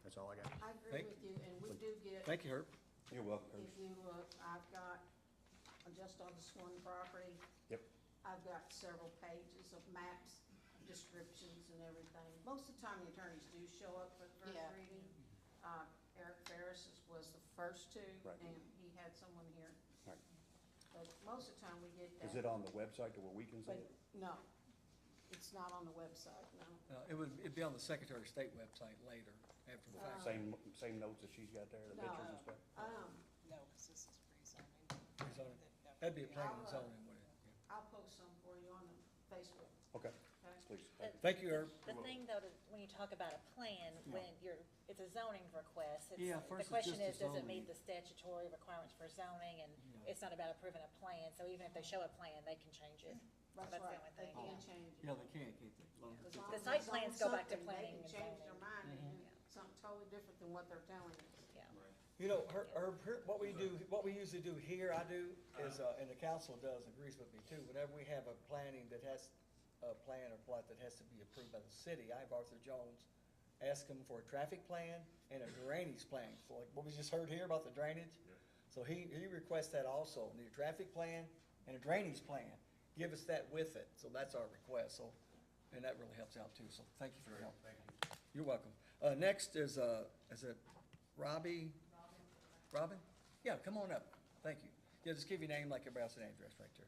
That's all I got. I agree with you, and we do get, Thank you, Herb. You're welcome. if you look, I've got, just on this one property, Yep. I've got several pages of maps, descriptions and everything. Most of the time, the attorneys do show up for the first Yeah. reading. Eric Ferris was the first two, Right. and he had someone here. Right. But most of the time, we get that. Is it on the website to where we can see But, it? no, it's not on the website, no. It'd be on the Secretary of State website later, after the fact. Same notes that she's got there, the No. pictures and stuff? No, because this is pre-zoning. Rezoning. That'd be a planning and zoning, wouldn't it? I'll post some for you on the Facebook, Okay, okay? please. Thank you, Herb. The thing though, when you talk about a plan, when it's a zoning request, Yeah, the first it's question just a is, does it meet zoning. the statutory requirements for zoning? And Yeah. it's not about approving a plan, so even if they show a plan, they can change it. That's That's the right, only they thing. can change it. Yeah, they can, can't they? Long as As it's- long The as site it's plans on go back to something, planning They and can change zoning. their mind and Mm-hmm. do something totally different than what they're telling us. Yeah. You know, Herb, what we do, what we usually do here, I do, is, and the council does, agrees with me too, whenever we have a planning that has, a plan or plot that has to be approved by the city, I have Arthur Jones ask him for a traffic plan and a drainage plan, so like what we just heard here about the drainage. So he requests that also, need a traffic plan and a drainage plan, give us that with it, so that's our request, so, and that really helps out too, so thank you for your help. Thank you. You're welcome. Next is it Robbie? Robin? Yeah, come on up. Thank you. Yeah, just give your name like everybody else's address right there.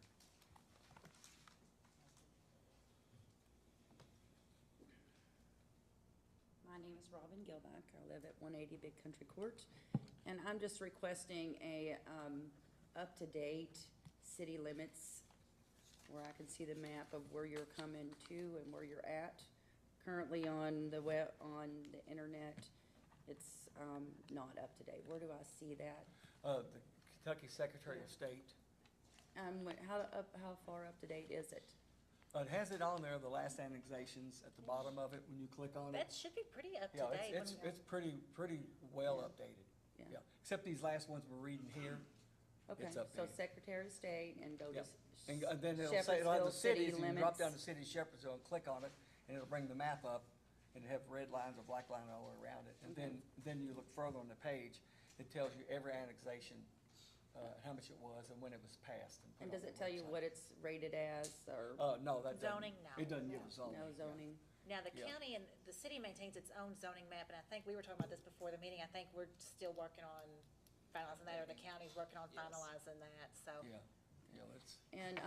My name is Robin Gilbach. I live at 180 Big Country Court, and I'm just requesting a up-to-date city limits where I can see the map of where you're coming to and where you're at. Currently on the internet, it's not up to date. Where do I see that? The Kentucky Secretary of State. How far up to date is it? It has it on there, the last annexations at the bottom of it, when you click on That it. should be pretty up to Yeah, date. it's pretty well updated. Yeah. Yeah, except these last ones we're reading here. Okay, It's so updated. Secretary of State and go to Yeah. And then it'll say, it'll have the Shepherdsville city cities, and you drop limits. down to city of Shepherdsville and click on it, and it'll bring the map up, and it'll have red lines or black line all around it. And then you look further on the page, it tells you every annexation, how much it was and when it was passed. put And on does the it tell you website. what it's rated as, or No, that doesn't. Zoning, no. It doesn't give a zoning. no zoning? Now, the Yeah. county and the city maintains its own zoning map, and I think we were talking about this before the meeting. I think we're still working on finalizing that, or the county's working on finalizing that, so. Yeah, that's, And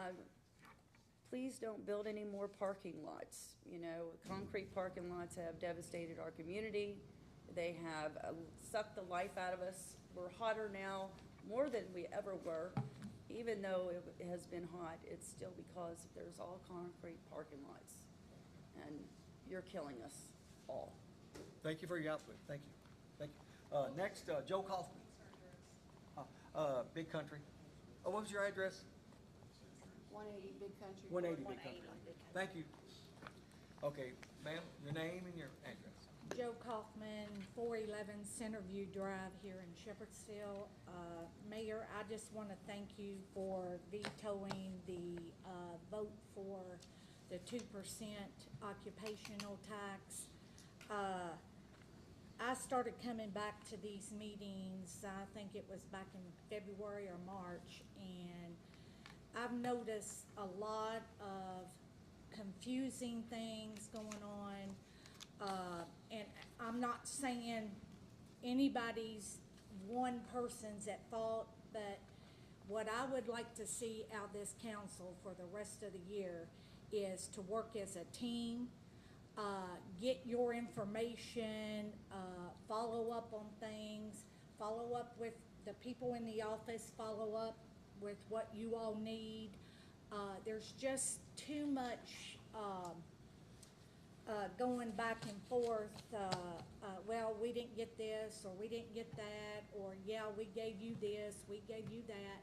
please don't build any more parking lots. You know, concrete parking lots have devastated our community. They have sucked the life out of us. We're hotter now, more than we ever were. Even though it has been hot, it's still because there's all concrete parking lots. And you're killing us all. thank you for your output, thank you, thank you. Next, Joe Kaufman. Big Country. Oh, what was your address? 180 Big Country. 180 Road. Big Country. Thank you. Okay, ma'am, your name and your address. Joe Kaufman, 411 Centerview Drive here in Shepherdsville. Mayor, I just want to thank you for vetoing the vote for the 2% occupational tax. I started coming back to these meetings, I think it was back in February or March, and I've noticed a lot of confusing things going on. And I'm not saying anybody's one person's at fault, but what I would like to see out of this council for the rest of the year is to work as a team, get your information, follow up on things, follow up with the people in the office, follow up with what you all need. There's just too much going back and forth, well, we didn't get this, or we didn't get that, or yeah, we gave you this, we gave you that.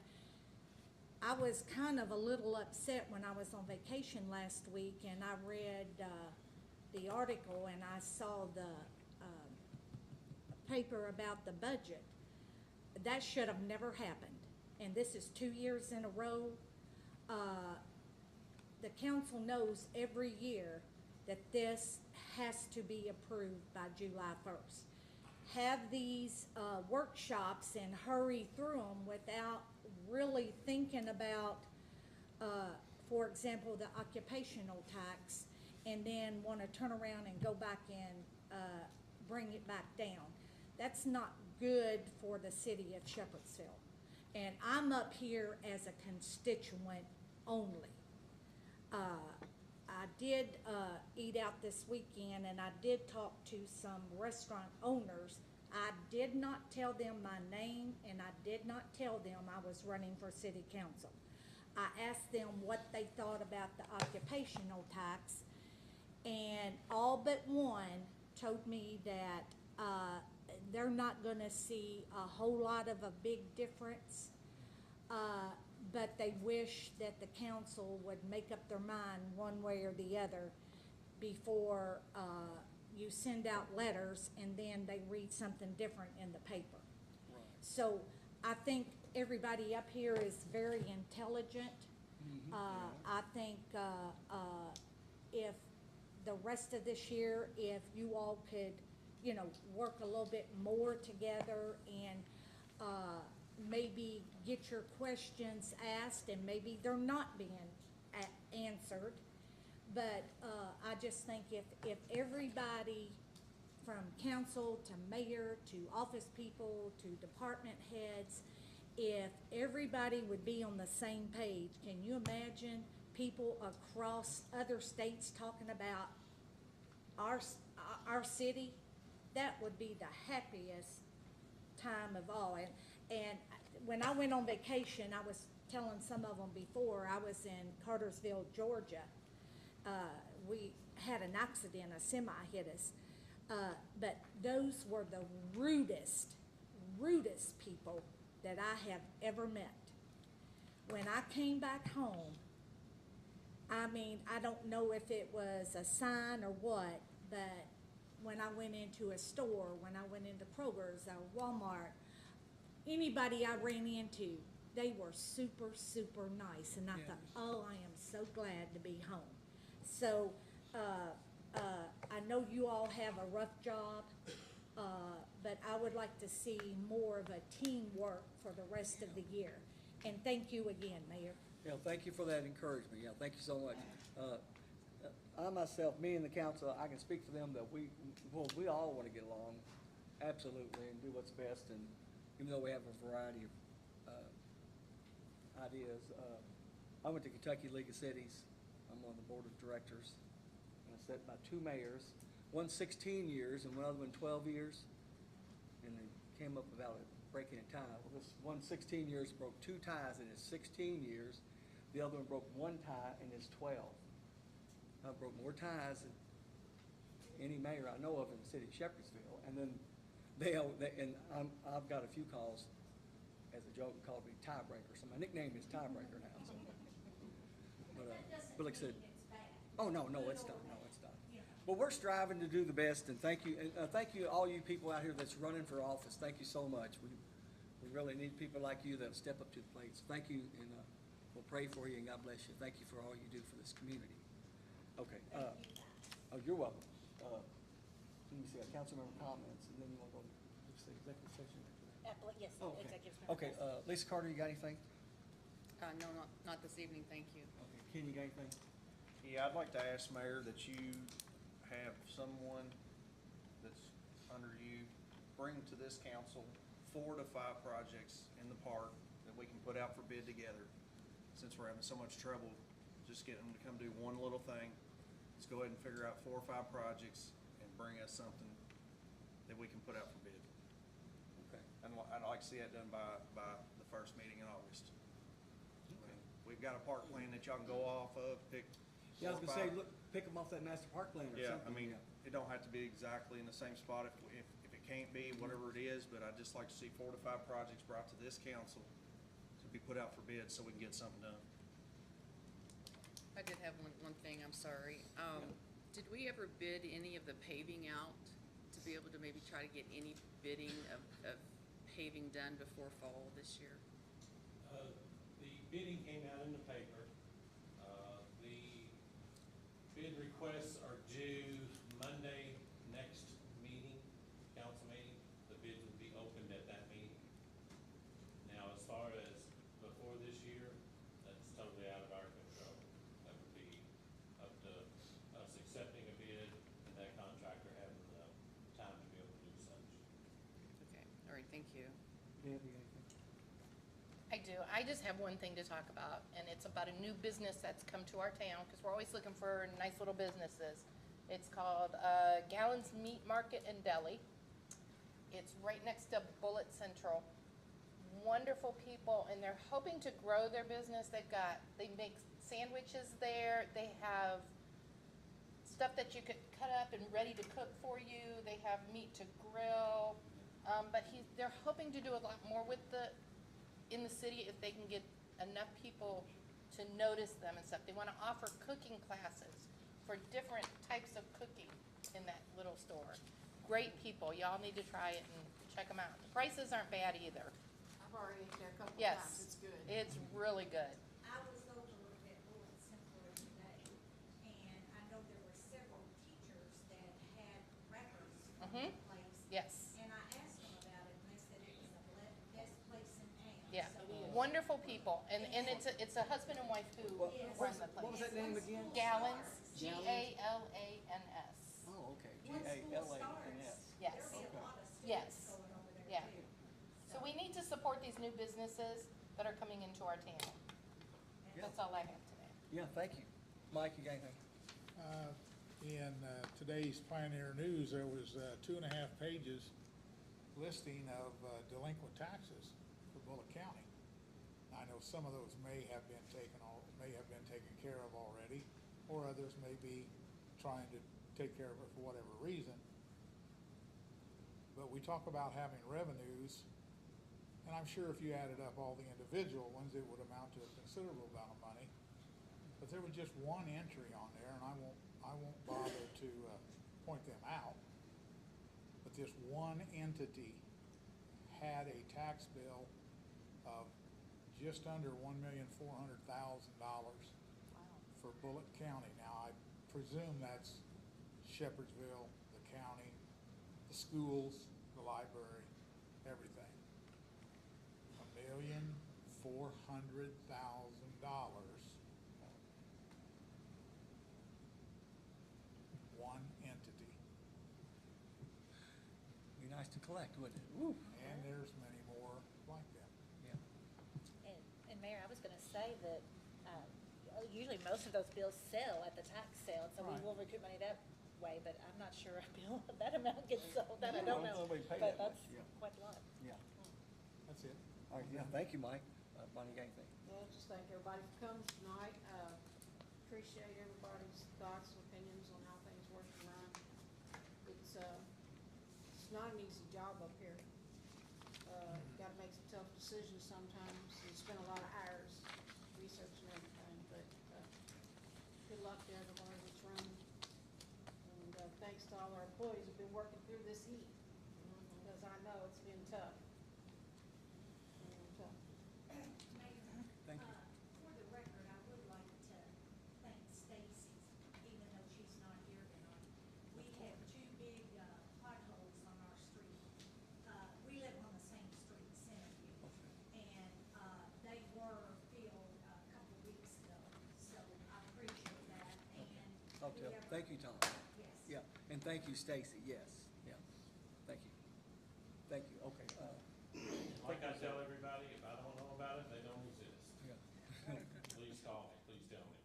I was kind of a little upset when I was on vacation last week and I read, the article and I saw the, paper about the budget. That should have never happened, and this is 2 years in a row. The council knows every year that this has to be approved by July 1st. Have these workshops and hurry through them without really thinking about, for example, the occupational tax, and then want to turn around and go back and bring it back down. That's not good for the city of Shepherdsville. And I'm up here as a constituent only. I did eat out this weekend, and I did talk to some restaurant owners. I did not tell them my name, and I did not tell them I was running for city council. I asked them what they thought about the occupational tax, and all but one told me that they're not gonna see a whole lot of a big difference, but they wish that the council would make up their mind one way or the other before you send out letters and then they read something different in the paper. Right. So I think everybody up here is very intelligent. I think if the rest of this year, if you all could, you know, work a little bit more together and maybe get your questions asked, and maybe they're not being answered. But I just think if everybody from council to mayor to office people to department heads, if everybody would be on the same page, can you imagine people across other states talking about our city? That would be the happiest time of all. And when I went on vacation, I was telling some of them before, I was in Cartersville, Georgia. We had an accident, a semi hit us. But those were the rudest people that I have ever met. When I came back home, I mean, I don't know if it was a sign or what, but when I went into a store, when I went into Kroger's or Walmart, anybody I ran into, they were super, super nice. And I thought, oh, I am so glad to be home. So I know you all have a rough job, but I would like to see more of a teamwork for the rest of the year. And thank you again, Mayor. Yeah, thank you for that encouragement. Yeah, thank you so much. I myself, me and the council, I can speak for them that we all want to get along, absolutely, and do what's best. And even though we have a variety of ideas, I went to Kentucky League of Cities. I'm on the board of directors, and I sat by two mayors, one 16 years and one other one 12 years, and they came up about it breaking a tie. Well, this one 16 years broke 2 ties in his 16 years. The other one broke 1 tie in his 12. I broke more ties than any mayor I know of in the city of Shepherdsville. And then I've got a few calls as a joke called me tiebreaker. So my nickname is tiebreaker now. So. But like I said, oh no, it's not. No, it's not. But we're striving to do the best, and thank you all you people out here that's running for office. Thank you so much. We really need people like you that step up to the plate. So thank you, and we'll pray for you, and God bless you. Thank you for all you do for this community. Okay. Oh, you're welcome. Let me see, council member comments, and then you want to go to the executive session after that? Yes, Oh, okay. executive session. Okay, Lisa Carter, you got anything? No, not this evening, thank you. Okay, Ken, you got anything? Yeah, I'd like to ask, Mayor, that you have someone that's under you bring to this council 4 to 5 projects in the park that we can put out for bid together. Since we're having so much trouble just getting them to come do one little thing, let's go ahead and figure out 4 or 5 projects and bring us something that we can put out for bid. Okay. And I'd like to see that done by the first meeting in August. I mean, we've got a park plan that y'all can go off of, pick Yeah, I was 4 or gonna say, 5. look, pick them off that master park plan or Yeah, something. I mean, it don't have to be exactly in the same spot if it can't be, whatever it is, but I'd just like to see 4 to 5 projects brought to this council to be put out for bid so we can get something done. I did have one thing, I'm sorry. Did we ever bid any of the paving out to be able to maybe try to get any bidding of paving done before fall this year? The bidding came out in the paper. The bid requests are due Monday, next meeting, council meeting. The bids will be opened at that meeting. Now, as far as before this year, that's totally out of our control. That would be up to us accepting a bid and that contractor having the time to be able to do such. Okay, all right, thank you. Deb, you got anything? I do. I just have one thing to talk about, and it's about a new business that's come to our town, because we're always looking for nice little businesses. It's called Gallon's Meat Market and Deli. It's right next to Bullet Central. Wonderful people, and they're hoping to grow their business. They make sandwiches there. They have stuff that you could cut up and ready to cook for you. They have meat to grill. But they're hoping to do a lot more in the city if they can get enough people to notice them and stuff. They want to offer cooking classes for different types of cooking in that little store. Great people. Y'all need to try it and check them out. The prices aren't bad either. I've already ate there a couple of Yes. times, it's good. It's really good. I was over at Bullet Central today, and I know there were several teachers that had records from Mhm. the place. Yes. And I asked them about it, and they said it was the best place in town. Yeah. So, Wonderful people. And it's a husband and wife who run the place. What was that name again? Gallons, Gallons? G-A-L-A-N-S. Oh, okay, Once school G-A-L-A-N-S. Yes. There'll be a lot of Yes. students going over there Yeah. too. So we need to support these new businesses that are coming into our town. Yeah. That's all I have today. Yeah, thank you. Mike, you got anything? In today's Pioneer News, there was 2.5 pages listing of delinquent taxes for Bullitt County. I know some of those may have been taken care of already, or others may be trying to take care of it for whatever reason. But we talk about having revenues, and I'm sure if you added up all the individual ones, it would amount to a considerable amount of money. But there was just one entry on there, and I won't bother to point them out. But this one entity had a tax bill of just under $1,400,000 for Bullitt County. Now, I presume that's Shepherdsville, the county, the schools, the library, everything. $1,400,000. One entity. Be nice to collect, wouldn't it? Woo. And there's many more like them. Yeah. And Mayor, I was gonna say that, usually most of those bills sell at the tax sale, so we Right. will recoup money that way, but I'm not sure a bill of that amount gets sold, that I Yeah, don't I don't know. know if we pay But that much, that's yeah. quite a lot. Yeah. That's it. All right, yeah, thank you, Mike. Bonnie, you got anything? Yeah, just thank everybody for coming tonight. Appreciate everybody's thoughts and opinions on how things work and run. It's not an easy job up here. You gotta make some tough decisions sometimes. You spend a lot of hours researching everything, but good luck to everybody that's running. And thanks to all our employees who've been working through this heat, because I know it's been tough. Mayor, Thank you. for the record, I would like to thank Stacy, even though she's not here tonight. We have two big potholes on our street. We live on the same street, Centerview, and they were filled a couple of weeks ago, so I appreciate that, and Okay, whoever- thank you, Tom. Yes. Yeah, and thank you, Stacy, yes, yeah, thank you. Thank you, okay, Like I tell everybody, if I don't know about it, they don't exist. yeah. Please call me, please tell me.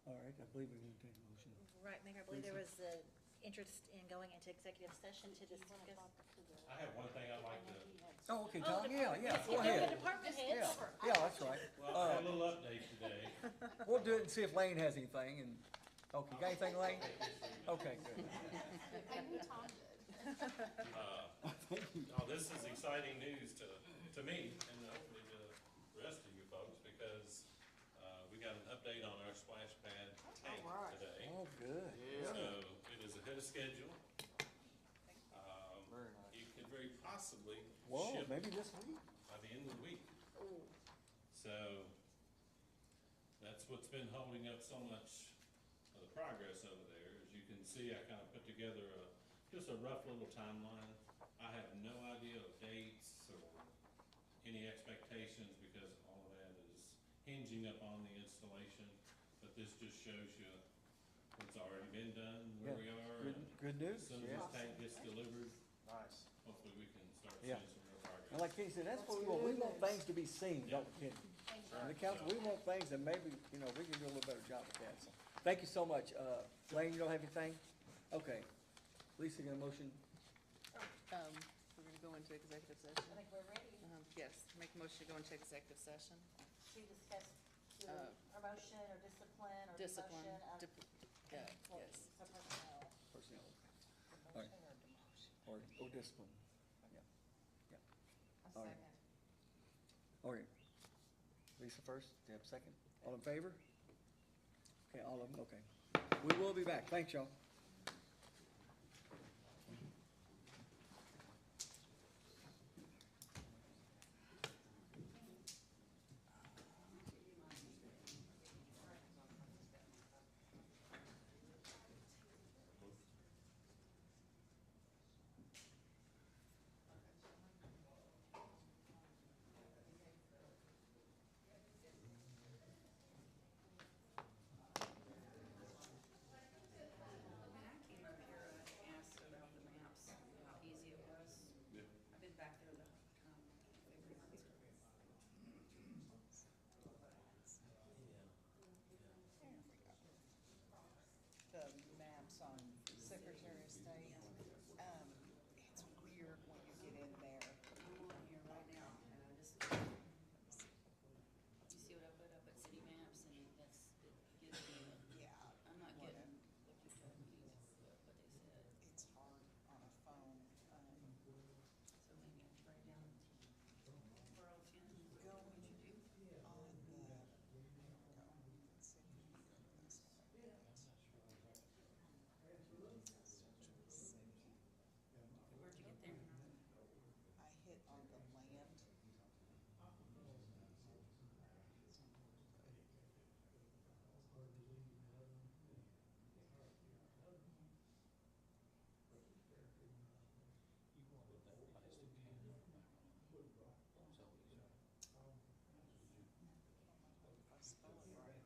All right, I believe we need to take a motion. Right, Mayor, I believe there was interest in going into executive session to discuss. I have one thing I'd like to, Oh, okay, Tom, yeah, Yes, go yeah, ahead. department Yeah, heads. yeah, that's right. well, I had a little update today. Well, we'll do it and see if Lane has anything, and, okay, you got anything, Lane? Okay, good. I knew Tom did. No, this is exciting news to me and hopefully to the rest of you folks because, we got an update on our splash pad tank Alright. today. Oh, good. So it is ahead of schedule. Very nice. It could very possibly Whoa, ship maybe this week? by the end of the week. So that's what's been holding up so much of the progress over there. As you can see, I kind of put together just a rough little timeline. I have no idea of dates or any expectations because all of that is hinging upon the installation. But this just shows you what's already been done, where we are. and Good news, As soon as yeah. this tank gets delivered, Nice. hopefully we can start Yeah. seeing some real progress. And like Kenny said, that's what we want. We want things to be seen, don't we, Kenny? And the council, we want things that maybe, we can do a little better job with that, so. Thank you so much. Lane, you don't have anything? Okay. Lisa, got a motion? We're gonna go into executive session. I think we're ready Yes, make a motion to go into executive session. to discuss promotion or discipline or Discipline, demotion of yeah, employees. yes. So personnel. Personnel. Promotion Alright. or demotion. Or discipline? Yeah. Yeah. A All right. second. All right. Lisa first, do you have a second? All in favor? Okay, all of them, okay. We will be back. Thanks, y'all. When I came up here, I asked about the maps, how easy it was. Yeah. I've been back there every month. The maps on Secretary of State, it's weird when you get in there. I'm on here right now, and I just, you see what I put up at city maps, and it gives me, Yeah. I'm not what getting it- what you told me, what they said. It's hard on a phone. So maybe I should write down 410. Go What you do? on the, let's see if we can go to this one. Where'd you get there? I hit on the land. If I spell it right.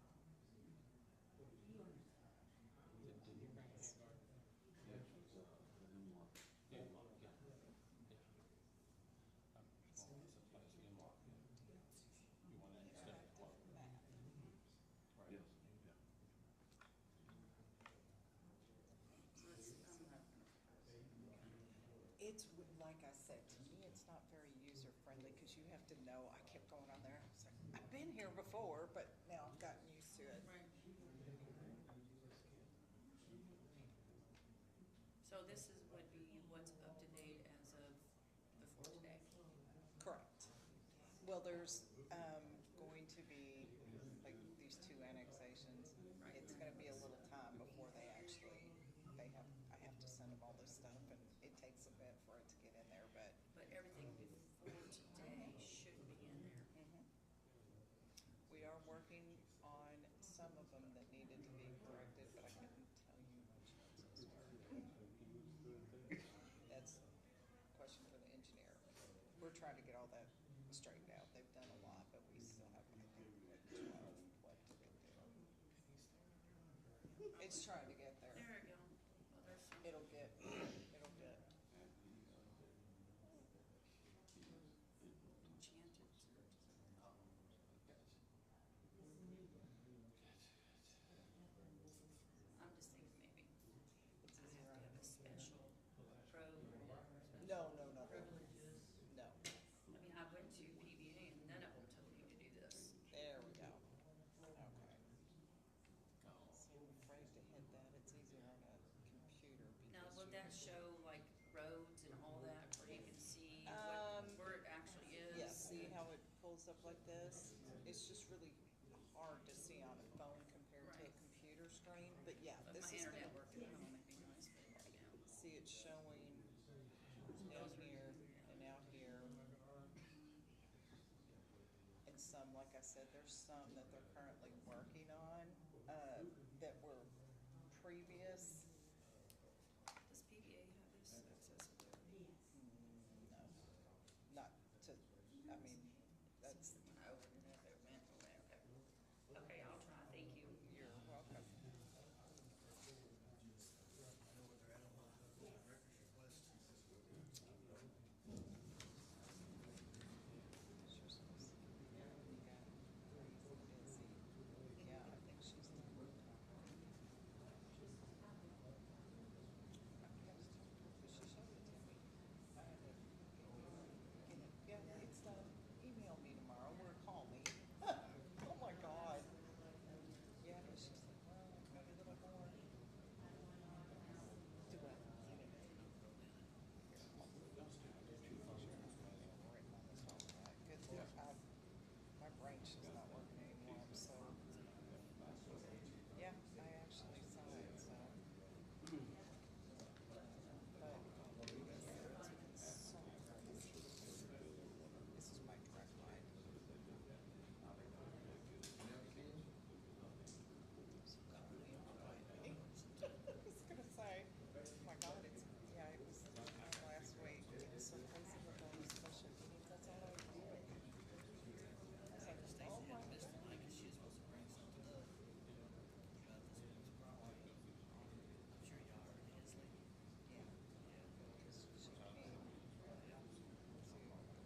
It's, like I said, to me, it's not very user-friendly, because you have to know, I kept going on there, I was like, I've been here before, but now I've gotten used to it. Right. So this would be what's up to date as of before today? Correct. Well, there's, going to be, like, these two annexations. It's gonna be a little time before they actually, I have to send them all this stuff, and it takes a bit for it to get in there, but. But everything before today should be in there. We are working on some of them that needed to be corrected, but I couldn't tell you which ones those were. That's a question for the engineer. We're trying to get all that straightened out. They've done a lot, but we still have, I think, like 12 left to get through. It's trying to get there. There we go. Well, there's some. It'll get. Enchanted. I'm just thinking maybe I have to have a special pro. No. Privileges. No. I mean, I went to PBA and none of them told me to do this. There we go. Okay. stuff like this, it's just really hard to see on a phone compared to a computer screen, but yeah, If this my is internet gonna, worked at home, it'd be nice, but, yeah. see it showing down here and out here. And some, like I said, there's some that they're currently working on, that were previous. Does PBA have this accessibility? No, not to, I mean, that's, I wouldn't have it meant, okay. Okay, I'll try, thank you. you're welcome. Sure, so it's- yeah, we got crazy busy. Yeah, I think she's not working on her. She showed it to me. I had to get it, yeah, it's done. Email me tomorrow or call me. Oh my God. Yeah, she's like, well, maybe a little more. Do what? Good Lord, my brain's just not working anymore, so. Yeah, I actually saw it, so. But, yeah, it's been so crazy. This is my direct line. So call me and remind me. I was gonna say, oh my God, it's, yeah, it was last week. It was so crazy with all these special meetings. That's all I was doing. I was like, Stacy oh my had missed God. the mic, 'cause she was supposed to bring something up about this woman's problem. I'm sure y'all heard Hensley. Yeah. Because she came to the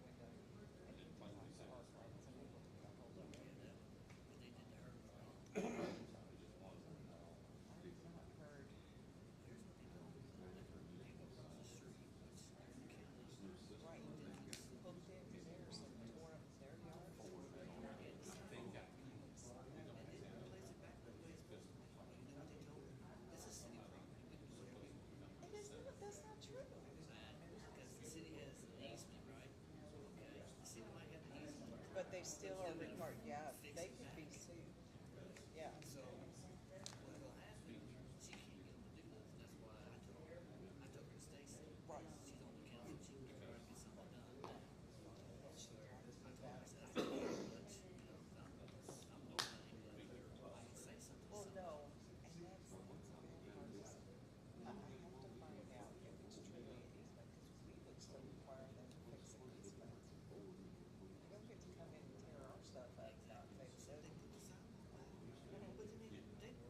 window and he was like, spark lights and able to get a hold of her. Yeah, that, what they did to her was wrong. I've not heard. Here's what they do, they go across the street, which in the county, Right, hooked into theirs and tore up their yard. and it plays it back the way it's supposed to be. You know what they told her? This is city property, we can do whatever we want. It is not, that's not true. Because the city has an easement, right? Okay, the city might have an easement. But they still are But you gotta required, yeah, fix they it could be back. sued. Yeah. So, what'll happen, she can't get them to do nothing, that's why I told her to Stacy. Right. She's on the council, she can try to get something done now. She talked to I me told her, I about it. said, I don't care much, you know, I'm nobody, but I can say something. Well, no, and that's very hard to say. I have to find out if it's truly an easement, because we would still require them to fix an easement. You don't get to come in and tear our stuff up, not fix So it. they put the sign on that. But then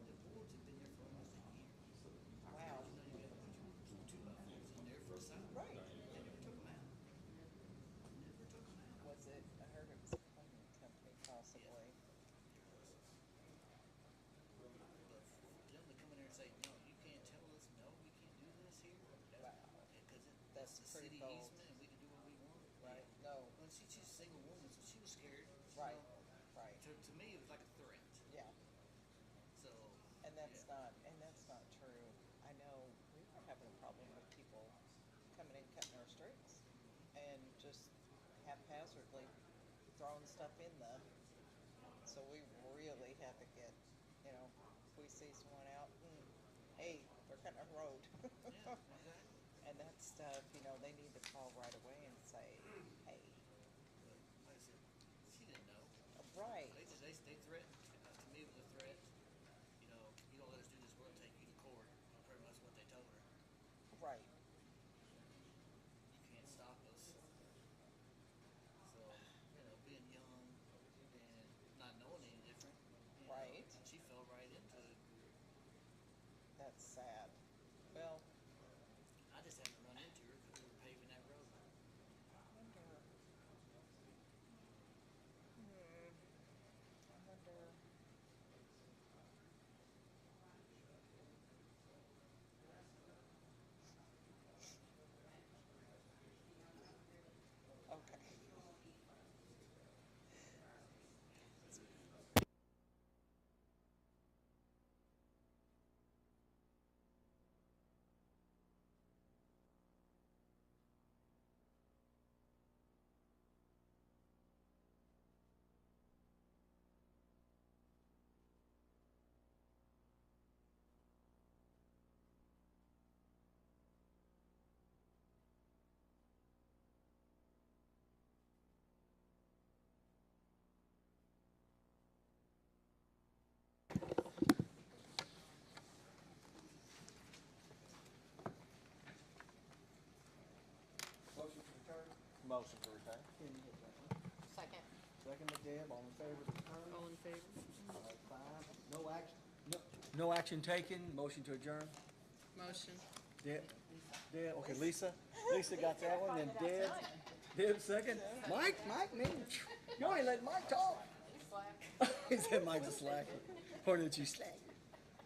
the boards have been there for almost a year. Wow. You know, you gotta put your 2x4s in there for a sign. Right. They never took them out. Never took them out. Was it, I heard it was a cleaning company possibly. But for them to come in there and say, no, you can't tell us, no, we can't do this here. Wow. Because That's it's a pretty city bold. easement and we can do what we want. Right, no, Well, she's a single woman, so she was scared. you right, know. right, To me, it was like a threat. yeah. So. And that's yeah. not true. I know we were having a problem with people coming in, cutting our streets and just haphazardly throwing stuff in them. So we really had to get, you know, if we see someone out, hey, they're cutting our road. Yeah, exactly. And that stuff, you know, they need to call right away and say, hey, But like I said, she didn't know. right, They threatened, to me it was a threat. You know, you don't let us do this, we'll take you to court. Pretty much what they told her. right. You can't stop us. So, you know, being young and not knowing any different. you know, Right. She fell right into it. That's sad. Well, I just happened to run into her because we were paving that road. I wonder. I wonder. Okay. Motion to retain. Can you hit that one? Second. Second by Deb, all in favor of the return? All in favor? All right, five. No action, no action taken, motion to adjourn. Motion. Deb, okay, Lisa got that one, then Deb second. Mike, man, you ain't letting Mike talk. He said Mike's a slacker, pointing at you slacker.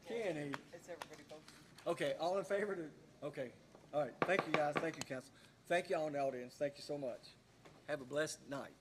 Kenny. It's everybody voting. Okay, all in favor to, okay, all right, thank you guys, thank you council. Thank you all in the audience, thank you so much. Have a blessed night.